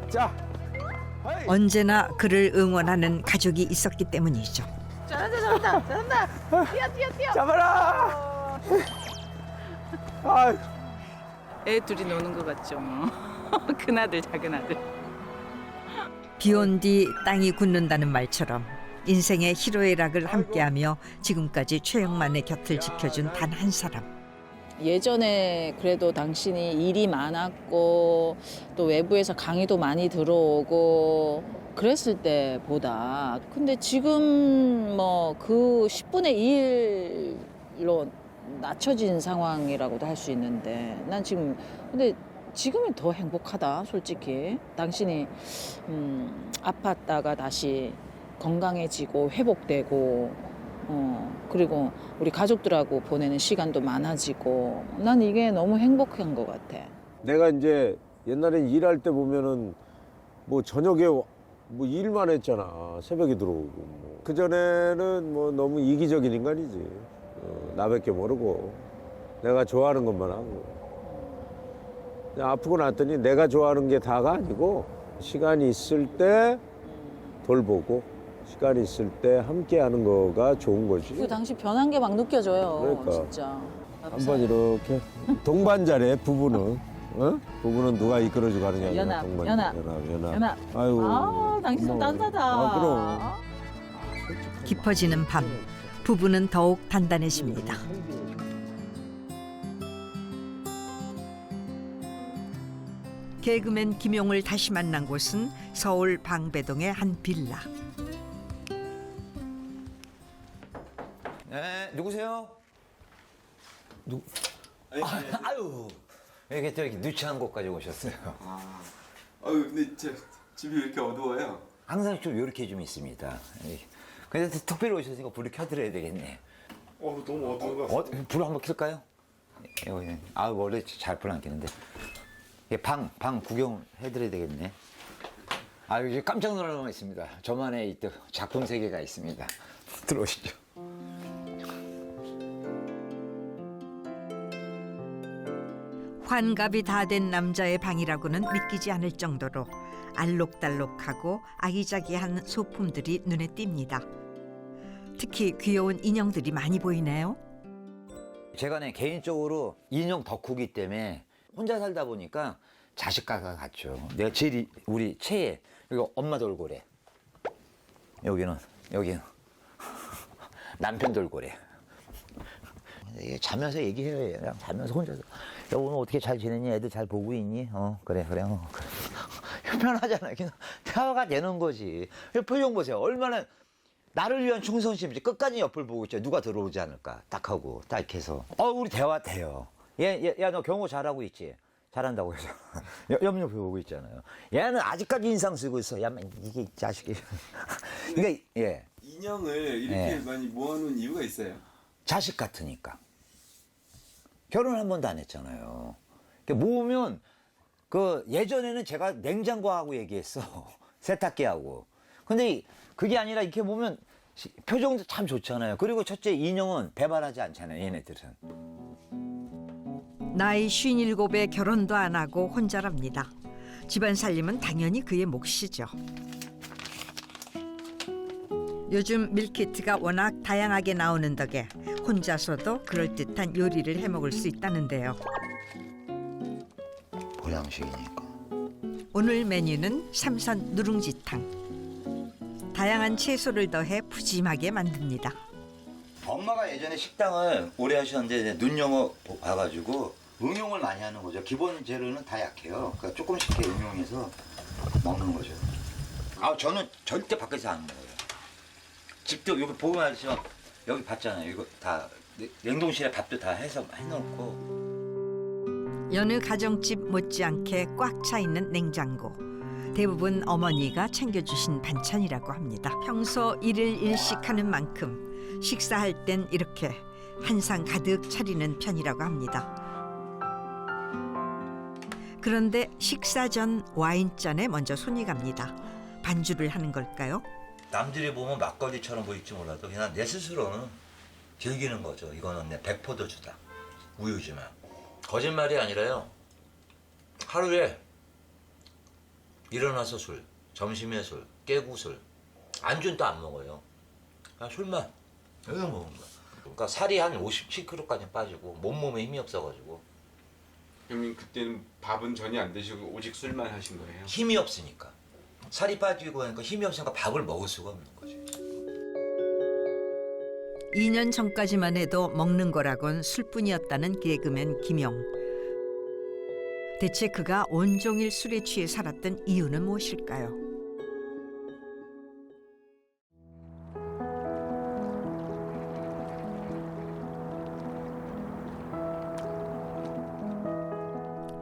자. 언제나 그를 응원하는 가족이 있었기 때문이죠. 잘한다. 뛰어. 잡아라. 아유. 애 둘이 노는 것 같죠. 큰아들, 작은아들. 비온 뒤 땅이 굳는다는 말처럼 인생의 희로애락을 함께하며 지금까지 최영만의 곁을 지켜준 단 한 사람. 예전에 그래도 당신이 일이 많았고 또 외부에서 강의도 많이 들어오고 그랬을 때보다 근데 지금 뭐 그 10분의 1로 낮춰진 상황이라고도 할 수 있는데 난 지금 근데 지금이 더 행복하다 솔직히. 당신이 아팠다가 다시 건강해지고 회복되고 그리고 우리 가족들하고 보내는 시간도 많아지고 난 이게 너무 행복한 것 같아. 내가 이제 옛날에 일할 때 보면은 뭐 저녁에 뭐 일만 했잖아. 새벽에 들어오고. 뭐. 그전에는 뭐 너무 이기적인 인간이지. 나밖에 모르고 내가 좋아하는 것만 하고. 아프고 났더니 내가 좋아하는 게 다가 아니고 시간이 있을 때 돌보고 시간이 있을 때 함께 하는 거가 좋은 거지. 그 당시 변한 게 막 느껴져요. 그러니까. 진짜. 한번 이렇게 동반자래 부부는. 어? 부부는 누가 이끌어주고 가느냐. 연합. 아유. 아, 당신 좀 딴하다. 아, 그럼. 깊어지는 밤, 부부는 더욱 단단해집니다. 개그맨 김용을 다시 만난 곳은 서울 방배동의 한 빌라. 네, 누구세요? 아유, 이게 또 이렇게 누추한 곳까지 오셨어요. 아유, 근데 제 집이 왜 이렇게 어두워요? 항상 좀 이렇게 좀 있습니다. 근데 특별히 오셨으니까 불을 켜드려야 되겠네. 너무 어두워. 불 한번 켤까요? 원래 잘 불 안 켜는데. 방 구경해드려야 되겠네. 이제 깜짝 놀랄 만 있습니다. 저만의 또 작품 세계가 있습니다. 들어오시죠. 환갑이 다 된 남자의 방이라고는 믿기지 않을 정도로 알록달록하고 아기자기한 소품들이 눈에 띕니다. 특히 귀여운 인형들이 많이 보이네요. 제가 개인적으로 인형 덕후기 때문에 혼자 살다 보니까 자식과가 같죠. 내가 제일 우리 최애 그리고 엄마 돌고래. 여기는 남편 돌고래. 자면서 얘기해요. 그냥 자면서 혼자서. 야, 오늘 어떻게 잘 지냈니? 애들 잘 보고 있니? 그래. 그래. 편하잖아요. 그냥 대화가 되는 거지. 표정 보세요. 얼마나 나를 위한 충성심이지. 끝까지 옆을 보고 있죠. 누가 들어오지 않을까. 딱 하고 딱 이렇게 해서. 우리 대화 돼요. 야, 너 경호 잘하고 있지? 잘한다고 해서. 옆옆 보고 있잖아요. 얘는 아직까지 인상 쓰고 있어. 야, 이게 자식이. 그러니까, 예. 인형을 이렇게 많이 모아놓은 이유가 있어요. 자식 같으니까. 결혼 한 번도 안 했잖아요. 모으면, 예전에는 제가 냉장고하고 얘기했어. 세탁기하고. 근데 그게 아니라 이렇게 보면 표정도 참 좋잖아요. 그리고 첫째, 인형은 배반하지 않잖아요, 얘네들은. 나이 57에 결혼도 안 하고 혼자랍니다. 집안 살림은 당연히 그의 몫이죠. 요즘 밀키트가 워낙 다양하게 나오는 덕에 혼자서도 그럴듯한 요리를 해먹을 수 있다는데요. 보양식이니까. 오늘 메뉴는 삼선 누룽지탕. 다양한 채소를 더해 푸짐하게 만듭니다. 엄마가 예전에 식당을 오래 하셨는데 눈 영어 봐가지고 응용을 많이 하는 거죠. 기본 재료는 다 약해요. 그러니까 조금씩 이렇게 응용해서 먹는 거죠. 아, 저는 절대 밖에서 안 먹어요. 직접 여기 보면 알지만 여기 봤잖아요. 이거 다 냉동실에 밥도 다 해서 해놓고. 여느 가정집 못지않게 꽉 차 있는 냉장고. 대부분 어머니가 챙겨주신 반찬이라고 합니다. 평소 일일 일식하는 만큼 식사할 땐 이렇게 한상 가득 차리는 편이라고 합니다. 그런데 식사 전 와인잔에 먼저 손이 갑니다. 반주를 하는 걸까요? 남들이 보면 막걸리처럼 보일지 몰라도 그냥 내 스스로는 즐기는 거죠. 이거는 내 백포도주다. 우유지만. 거짓말이 아니라요. 하루에 일어나서 술, 점심에 술, 깨고 술, 안주는 또 안 먹어요. 그냥 술만 여기서 먹는 거야. 그러니까 살이 한 57kg까지 빠지고 몸몸에 힘이 없어가지고. 형님 그때는 밥은 전혀 안 드시고 오직 술만 하신 거예요? 힘이 없으니까. 살이 빠지고 하니까 힘이 없으니까 밥을 먹을 수가 없는 거지. 2년 전까지만 해도 먹는 거라곤 술뿐이었다는 개그맨 김용. 대체 그가 온종일 술에 취해 살았던 이유는 무엇일까요?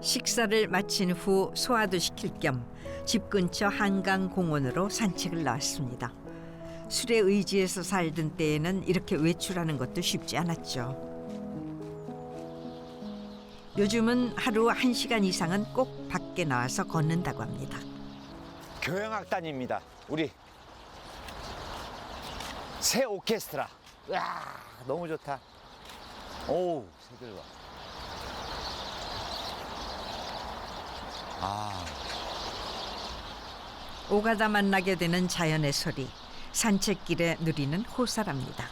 식사를 마친 후 소화도 시킬 겸 집 근처 한강공원으로 산책을 나왔습니다. 술에 의지해서 살던 때에는 이렇게 외출하는 것도 쉽지 않았죠. 요즘은 하루 1시간 이상은 꼭 밖에 나와서 걷는다고 합니다. 교향악단입니다. 우리 새 오케스트라. 와, 너무 좋다. 오, 새들 봐. 아. 오가다 만나게 되는 자연의 소리, 산책길에 누리는 호사랍니다.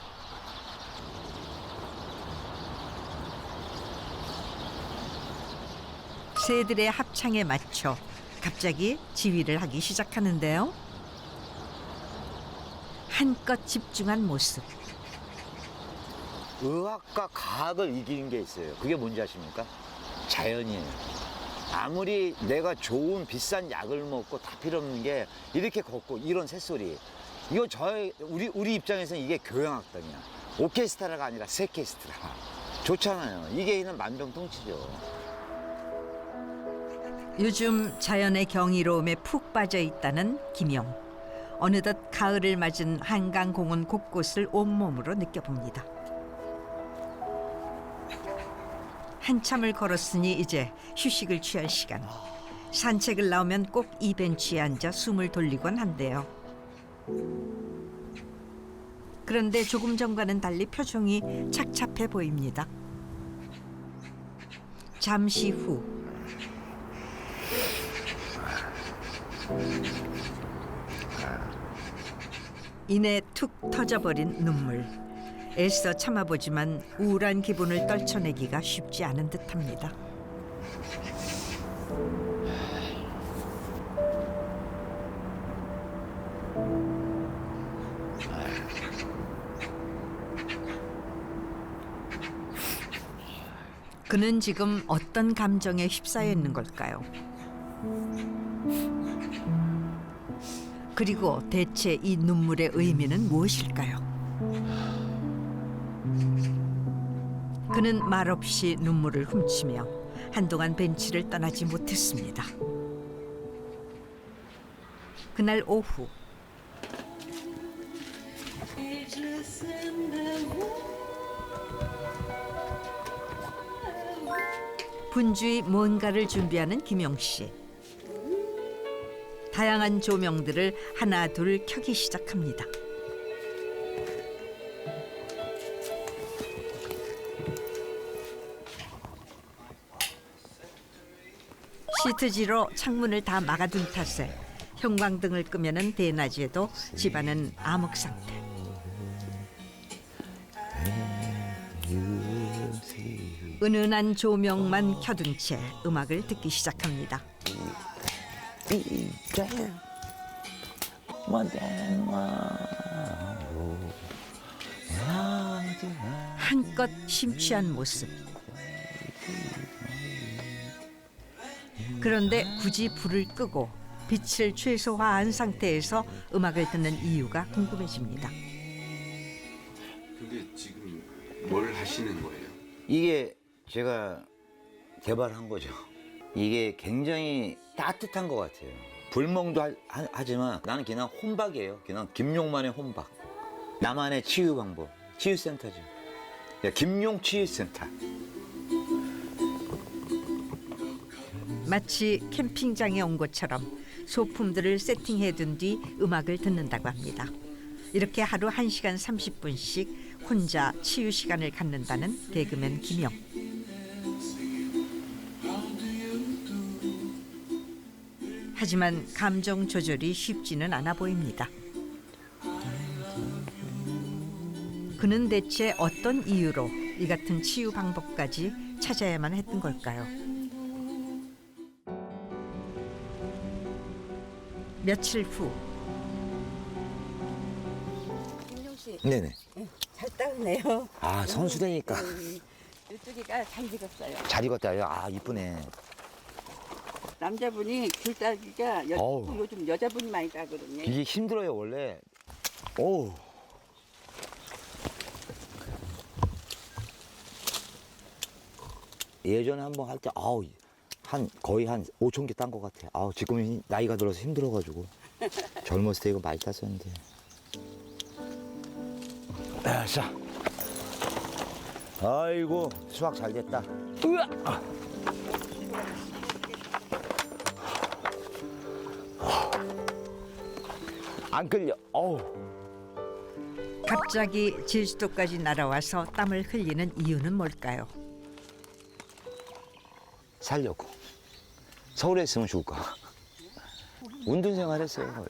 새들의 합창에 맞춰 갑자기 지휘를 하기 시작하는데요. 한껏 집중한 모습. 의학과 과학을 이기는 게 있어요. 그게 뭔지 아십니까? 자연이에요. 아무리 내가 좋은 비싼 약을 먹고 다 필요 없는 게 이렇게 걷고 이런 새소리. 이거 우리 입장에서는 이게 교향악단이야. 오케스트라가 아니라 세케스트라. 좋잖아요. 이게 있는 만병통치죠. 요즘 자연의 경이로움에 푹 빠져 있다는 김용. 어느덧 가을을 맞은 한강공원 곳곳을 온몸으로 느껴봅니다. 한참을 걸었으니 이제 휴식을 취할 시간. 산책을 나오면 꼭 이 벤치에 앉아 숨을 돌리곤 한대요. 그런데 조금 전과는 달리 표정이 착잡해 보입니다. 잠시 후 이내 툭 터져버린 눈물. 애써 참아보지만 우울한 기분을 떨쳐내기가 쉽지 않은 듯합니다. 그는 지금 어떤 감정에 휩싸여 있는 걸까요? 그리고 대체 이 눈물의 의미는 무엇일까요? 그는 말없이 눈물을 훔치며 한동안 벤치를 떠나지 못했습니다. 그날 오후 분주히 뭔가를 준비하는 김용 씨. 다양한 조명들을 하나 둘 켜기 시작합니다. 시트지로 창문을 다 막아둔 탓에 형광등을 끄면은 대낮에도 집안은 암흑 상태. 은은한 조명만 켜둔 채 음악을 듣기 시작합니다. 한껏 심취한 모습. 그런데 굳이 불을 끄고 빛을 최소화한 상태에서 음악을 듣는 이유가 궁금해집니다. 근데 지금 뭘 하시는 거예요? 이게 제가 개발한 거죠. 이게 굉장히 따뜻한 것 같아요. 불멍도 하지만 나는 그냥 혼박이에요. 그냥 김용만의 혼박. 나만의 치유 방법. 치유센터죠. 김용 치유센터. 마치 캠핑장에 온 것처럼 소품들을 세팅해둔 뒤 음악을 듣는다고 합니다. 이렇게 하루 1시간 30분씩 혼자 치유 시간을 갖는다는 개그맨 김영. 하지만 감정 조절이 쉽지는 않아 보입니다. 그는 대체 어떤 이유로 이 같은 치유 방법까지 찾아야만 했던 걸까요? 며칠 후. 네네. 잘 따르네요. 아, 선수되니까. 이쪽이가 잘 익었어요. 잘 익었다요. 아, 이쁘네. 남자분이 귤 따기가 어우. 요즘 여자분이 많이 따거든요. 이게 힘들어요, 원래. 오. 예전에 한번 할 때, 아우, 거의 한 5천 개 딴 것 같아. 아우, 지금 나이가 들어서 힘들어가지고. 젊었을 때 이거 많이 땄었는데. 자. 아이고, 수확 잘 됐다. 으아! 안 끌려. 어우. 갑자기 제주도까지 날아와서 땀을 흘리는 이유는 뭘까요? 살려고. 서울에 있으면 죽을까. 운동 생활 했어요. 거의.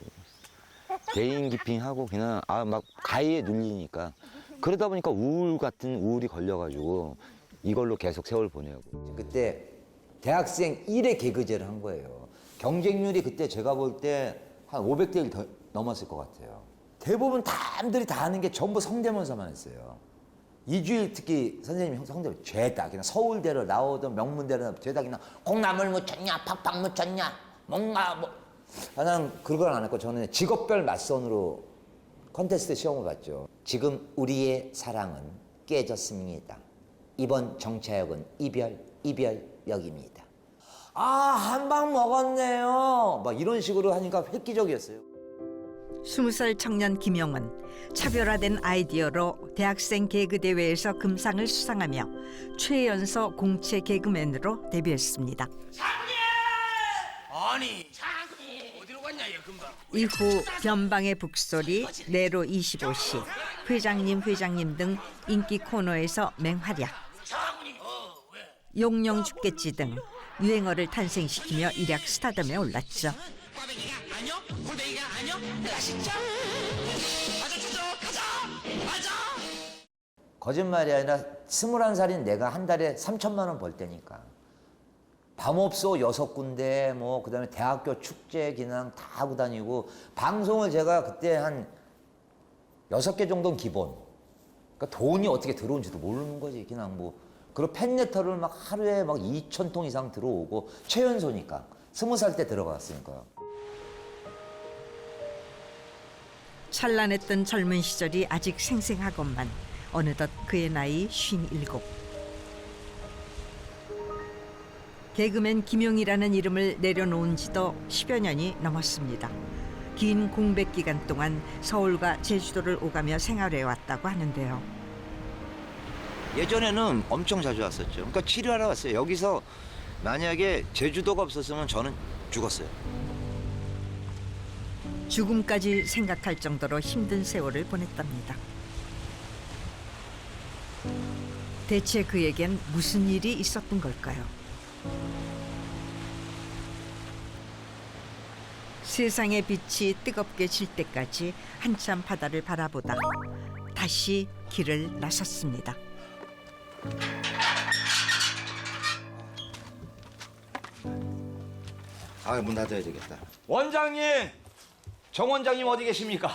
개인 기핑하고 그냥 막 가위에 눌리니까 그러다 보니까 우울이 걸려가지고 이걸로 계속 세월 보내고. 그때 대학생 1회 개그제를 한 거예요. 경쟁률이 그때 제가 볼 때 한 500대 1 더 넘었을 것 같아요. 대부분 남들이 다 하는 게 전부 성대모사만 했어요. 이주일 특히 선생님이 성대모사 죄다 그냥 서울대로 나오던 명문대로 죄다 그냥 콩나물 묻혔냐 팍팍 묻혔냐 뭔가 뭐 난 그런 걸 안 했고 저는 직업별 맞선으로 콘테스트 시험을 봤죠. 지금 우리의 사랑은 깨졌습니다. 이번 정차역은 이별역입니다. 아, 한 방 먹었네요. 막 이런 식으로 하니까 획기적이었어요. 20살 청년 김영은 차별화된 아이디어로 대학생 개그 대회에서 금상을 수상하며 최연소 공채 개그맨으로 데뷔했습니다. 아니, 어디로 갔냐, 얘 금방. 이후 변방의 북소리, 네로 25시, 회장님 등 인기 코너에서 맹활약. 용령 죽겠지 등 유행어를 탄생시키며 일약 스타덤에 올랐죠. 거짓말이 아니라 21살인 내가 한 달에 3천만 원 벌 때니까. 밤업소 6군데 뭐 그다음에 대학교 축제 그냥 다 하고 다니고 방송을 제가 그때 한 6개 정도는 기본. 그러니까 돈이 어떻게 들어온지도 모르는 거지. 그냥 뭐 그리고 팬레터를 막 하루에 막 2,000통 이상 들어오고 최연소니까 20살 때 들어갔으니까. 찬란했던 젊은 시절이 아직 생생하건만 어느덧 그의 나이 57. 개그맨 김용이라는 이름을 내려놓은 지도 10여 년이 넘었습니다. 긴 공백 기간 동안 서울과 제주도를 오가며 생활해왔다고 하는데요. 예전에는 엄청 자주 왔었죠. 그러니까 치료하러 왔어요. 여기서 만약에 제주도가 없었으면 저는 죽었어요. 죽음까지 생각할 정도로 힘든 세월을 보냈답니다. 대체 그에겐 무슨 일이 있었던 걸까요? 세상의 빛이 뜨겁게 질 때까지 한참 바다를 바라보다 다시 길을 나섰습니다. 아, 문 닫아야 되겠다. 원장님! 정 원장님 어디 계십니까?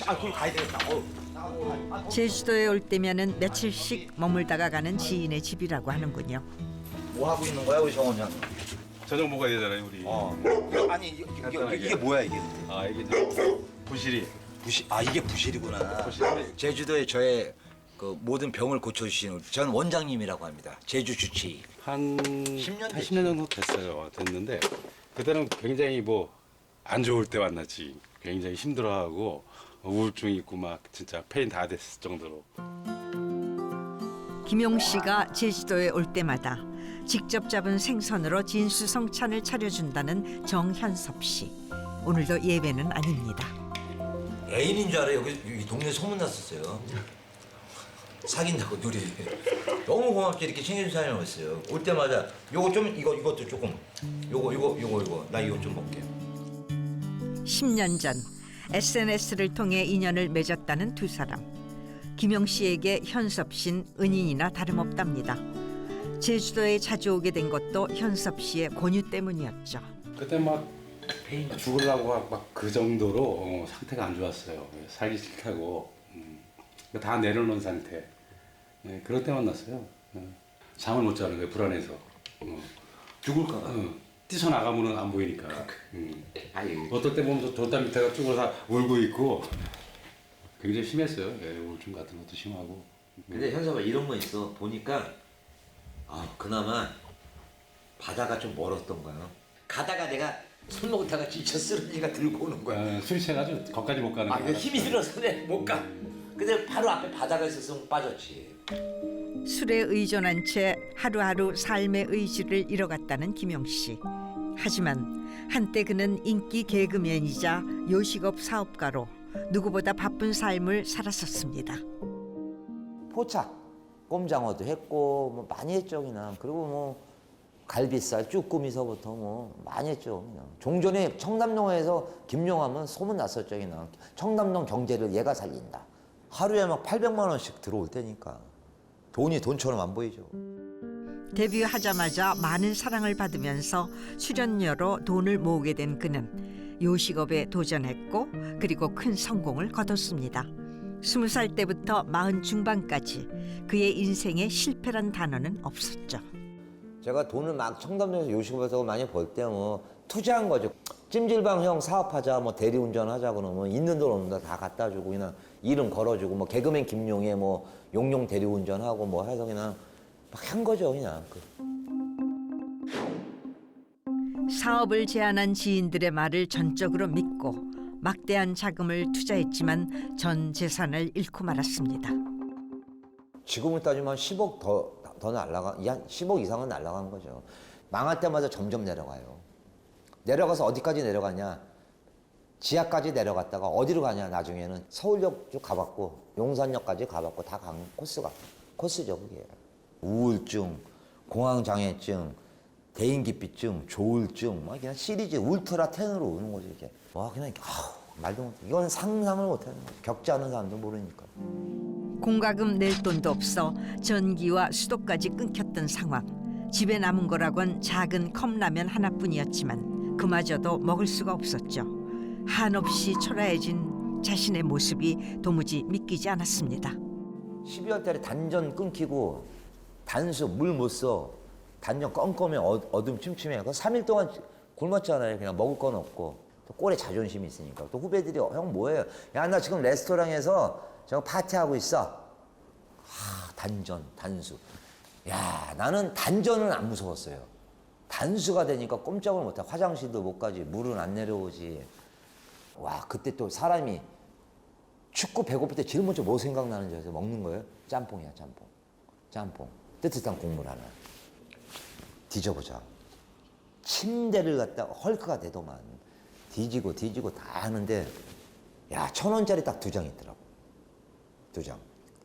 거기 가야 되겠다. 제주도에 올 때면은 며칠씩 머물다가 가는 지인의 집이라고 하는군요. 뭐 하고 있는 거야, 우리 정 원장? 저녁 먹어야 되잖아요, 우리. 아니 이게 뭐야 이게? 아, 이게 부시리. 이게 부실이구나. 제주도에 저의 그 모든 병을 고쳐주시는 전 원장님이라고 합니다. 제주 주치. 한 10년 정도 됐어요. 됐는데 그때는 굉장히 뭐 안 좋을 때 만났지. 굉장히 힘들어하고 우울증 있고 막 진짜 페인 다 됐을 정도로. 김용 씨가 제주도에 올 때마다 직접 잡은 생선으로 진수성찬을 차려준다는 정현섭 씨. 오늘도 예외는 아닙니다. 애인인 줄 알아요. 여기 이 동네 소문났었어요. 사귄다고 둘이. 너무 고맙게 이렇게 챙겨준 사람이 있어요. 올 때마다 요거 좀 이것도 조금 요거 나 이거 좀 먹게. 10년 전 SNS를 통해 인연을 맺었다는 두 사람. 김용 씨에게 현섭 씨는 은인이나 다름없답니다. 제주도에 자주 오게 된 것도 현섭 씨의 권유 때문이었죠. 그때 막 죽으려고 막 그 정도로 상태가 안 좋았어요. 살기 싫다고 다 내려놓은 상태. 그럴 때 만났어요. 잠을 못 자는 거예요. 불안해서. 죽을까 봐. 뛰쳐나가면 안 보이니까. 어떨 때 보면 돌담 밑에가 쭈그러서 울고 있고 굉장히 심했어요. 우울증 같은 것도 심하고. 근데 현섭아 이런 거 있어. 보니까 그나마 바다가 좀 멀었던 거야. 가다가 내가 손 놓다가 지쳐 쓰러지니까 들고 오는 거야. 술이 취해가지고 거기까지 못 가는 거야. 힘이 들어서 못 가. 근데 바로 앞에 바다가 있었으면 빠졌지. 술에 의존한 채 하루하루 삶의 의지를 잃어갔다는 김용 씨. 하지만 한때 그는 인기 개그맨이자 요식업 사업가로 누구보다 바쁜 삶을 살았었습니다. 포착, 꼼장어도 했고 뭐 많이 했죠 그냥. 그리고 뭐 갈비살, 쭈꾸미서부터 뭐 많이 했죠 그냥. 종전에 청담동에서 김용하면 소문났었죠 그냥. 청담동 경제를 얘가 살린다. 하루에 막 800만 원씩 들어올 때니까 돈이 돈처럼 안 보이죠. 데뷔하자마자 많은 사랑을 받으면서 출연료로 돈을 모으게 된 그는 요식업에 도전했고 그리고 큰 성공을 거뒀습니다. 20살 때부터 40 중반까지 그의 인생에 실패란 단어는 없었죠. 제가 돈을 막 청담동에서 요식업에서 많이 벌 때 뭐 투자한 거죠. 찜질방 형 사업하자, 뭐 대리운전 하자 그러면 있는 돈 없는 돈 다 갖다 주고 그냥 이름 걸어주고 뭐 개그맨 김용의 뭐 용용 대리운전하고 뭐 해서 그냥 막 한 거죠 그냥. 사업을 제안한 지인들의 말을 전적으로 믿고 막대한 자금을 투자했지만 전 재산을 잃고 말았습니다. 지금을 따지면 10억 더 날라가, 한 10억 이상은 날라간 거죠. 망할 때마다 점점 내려가요. 내려가서 어디까지 내려가냐? 지하까지 내려갔다가 어디로 가냐? 나중에는 서울역 쭉 가봤고 용산역까지 가봤고 다 간 코스죠 그게. 우울증, 공황장애증, 대인기피증, 조울증, 막 그냥 시리즈 울트라 10으로 오는 거죠 이게. 와 그냥 말도 못. 이건 상상을 못하는 거죠. 겪지 않은 사람도 모르니까. 공과금 낼 돈도 없어 전기와 수도까지 끊겼던 상황. 집에 남은 거라곤 작은 컵라면 하나뿐이었지만 그마저도 먹을 수가 없었죠. 한없이 초라해진 자신의 모습이 도무지 믿기지 않았습니다. 12월 달에 단전 끊기고 단수 물 못 써. 단전 껌껌해 어둠 침침해. 그 3일 동안 굶었잖아요. 그냥 먹을 건 없고. 또 꼴에 자존심이 있으니까. 또 후배들이 형 뭐예요? 야 나 지금 레스토랑에서 저 파티하고 있어. 단전, 단수. 야 나는 단전은 안 무서웠어요. 단수가 되니까 꼼짝을 못해. 화장실도 못 가지. 물은 안 내려오지. 와 그때 또 사람이 춥고 배고플 때 제일 먼저 뭐 생각나는지 아세요? 먹는 거예요? 짬뽕이야 짬뽕. 짬뽕. 뜨뜻한 국물 하나. 뒤져보자. 침대를 갖다 헐크가 되더만. 뒤지고 다 하는데 야 1,000원짜리 딱 2장 있더라고. 2장.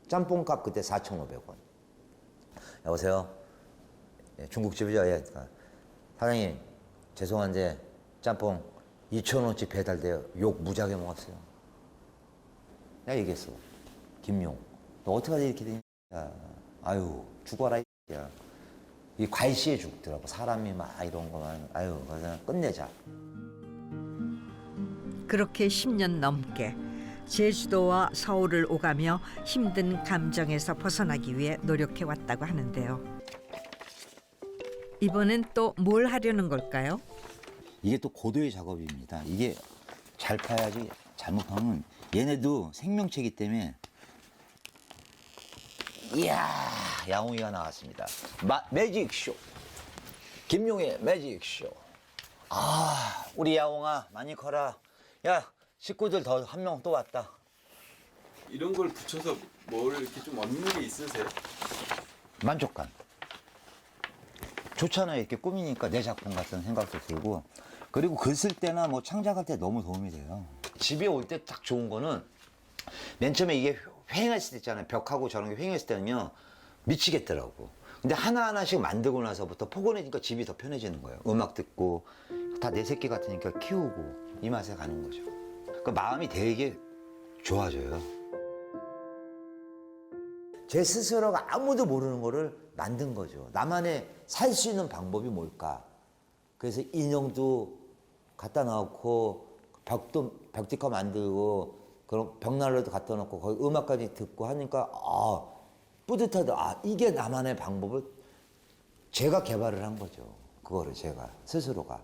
짬뽕값 그때 4,500원. 여보세요? 예, 중국집이죠? 예. 사장님 죄송한데 짬뽕 2,000원어치 배달돼요. 욕 무지하게 먹었어요. 내가 얘기했어. 김용 너 어떻게 하다 이렇게 되냐. 아유 죽어라 야. 이 괄시에 죽더라고. 사람이 막 이런 거만. 아유 그냥 끝내자. 그렇게 10년 넘게 제주도와 서울을 오가며 힘든 감정에서 벗어나기 위해 노력해왔다고 하는데요. 이번엔 또 뭘 하려는 걸까요? 이게 또 고도의 작업입니다. 이게 잘 파야지 잘못하면 얘네도 생명체이기 때문에 이야 야옹이가 나왔습니다. 매직쇼 김용의 매직쇼. 아 우리 야옹아 많이 커라. 야 식구들 더 한 명 또 왔다. 이런 걸 붙여서 뭘 이렇게 좀 얻는 게 있으세요? 만족감. 좋잖아요. 이렇게 꾸미니까 내 작품 같은 생각도 들고 그리고 글 쓸 때나 뭐 창작할 때 너무 도움이 돼요. 집에 올 때 딱 좋은 거는 맨 처음에 이게 휑했을 때 있잖아요. 벽하고 저런 게 휑했을 때는요 미치겠더라고. 근데 하나하나씩 만들고 나서부터 포근해지니까 집이 더 편해지는 거예요. 음악 듣고 다 내 새끼 같으니까 키우고 이 맛에 가는 거죠. 그 마음이 되게 좋아져요. 제 스스로가 아무도 모르는 거를 만든 거죠. 나만의 살 수 있는 방법이 뭘까? 그래서 인형도 갖다 놓고 벽디커 만들고 그런 벽난로도 갖다 놓고 거기 음악까지 듣고 하니까 뿌듯하다. 이게 나만의 방법을 제가 개발을 한 거죠. 그거를 제가 스스로가.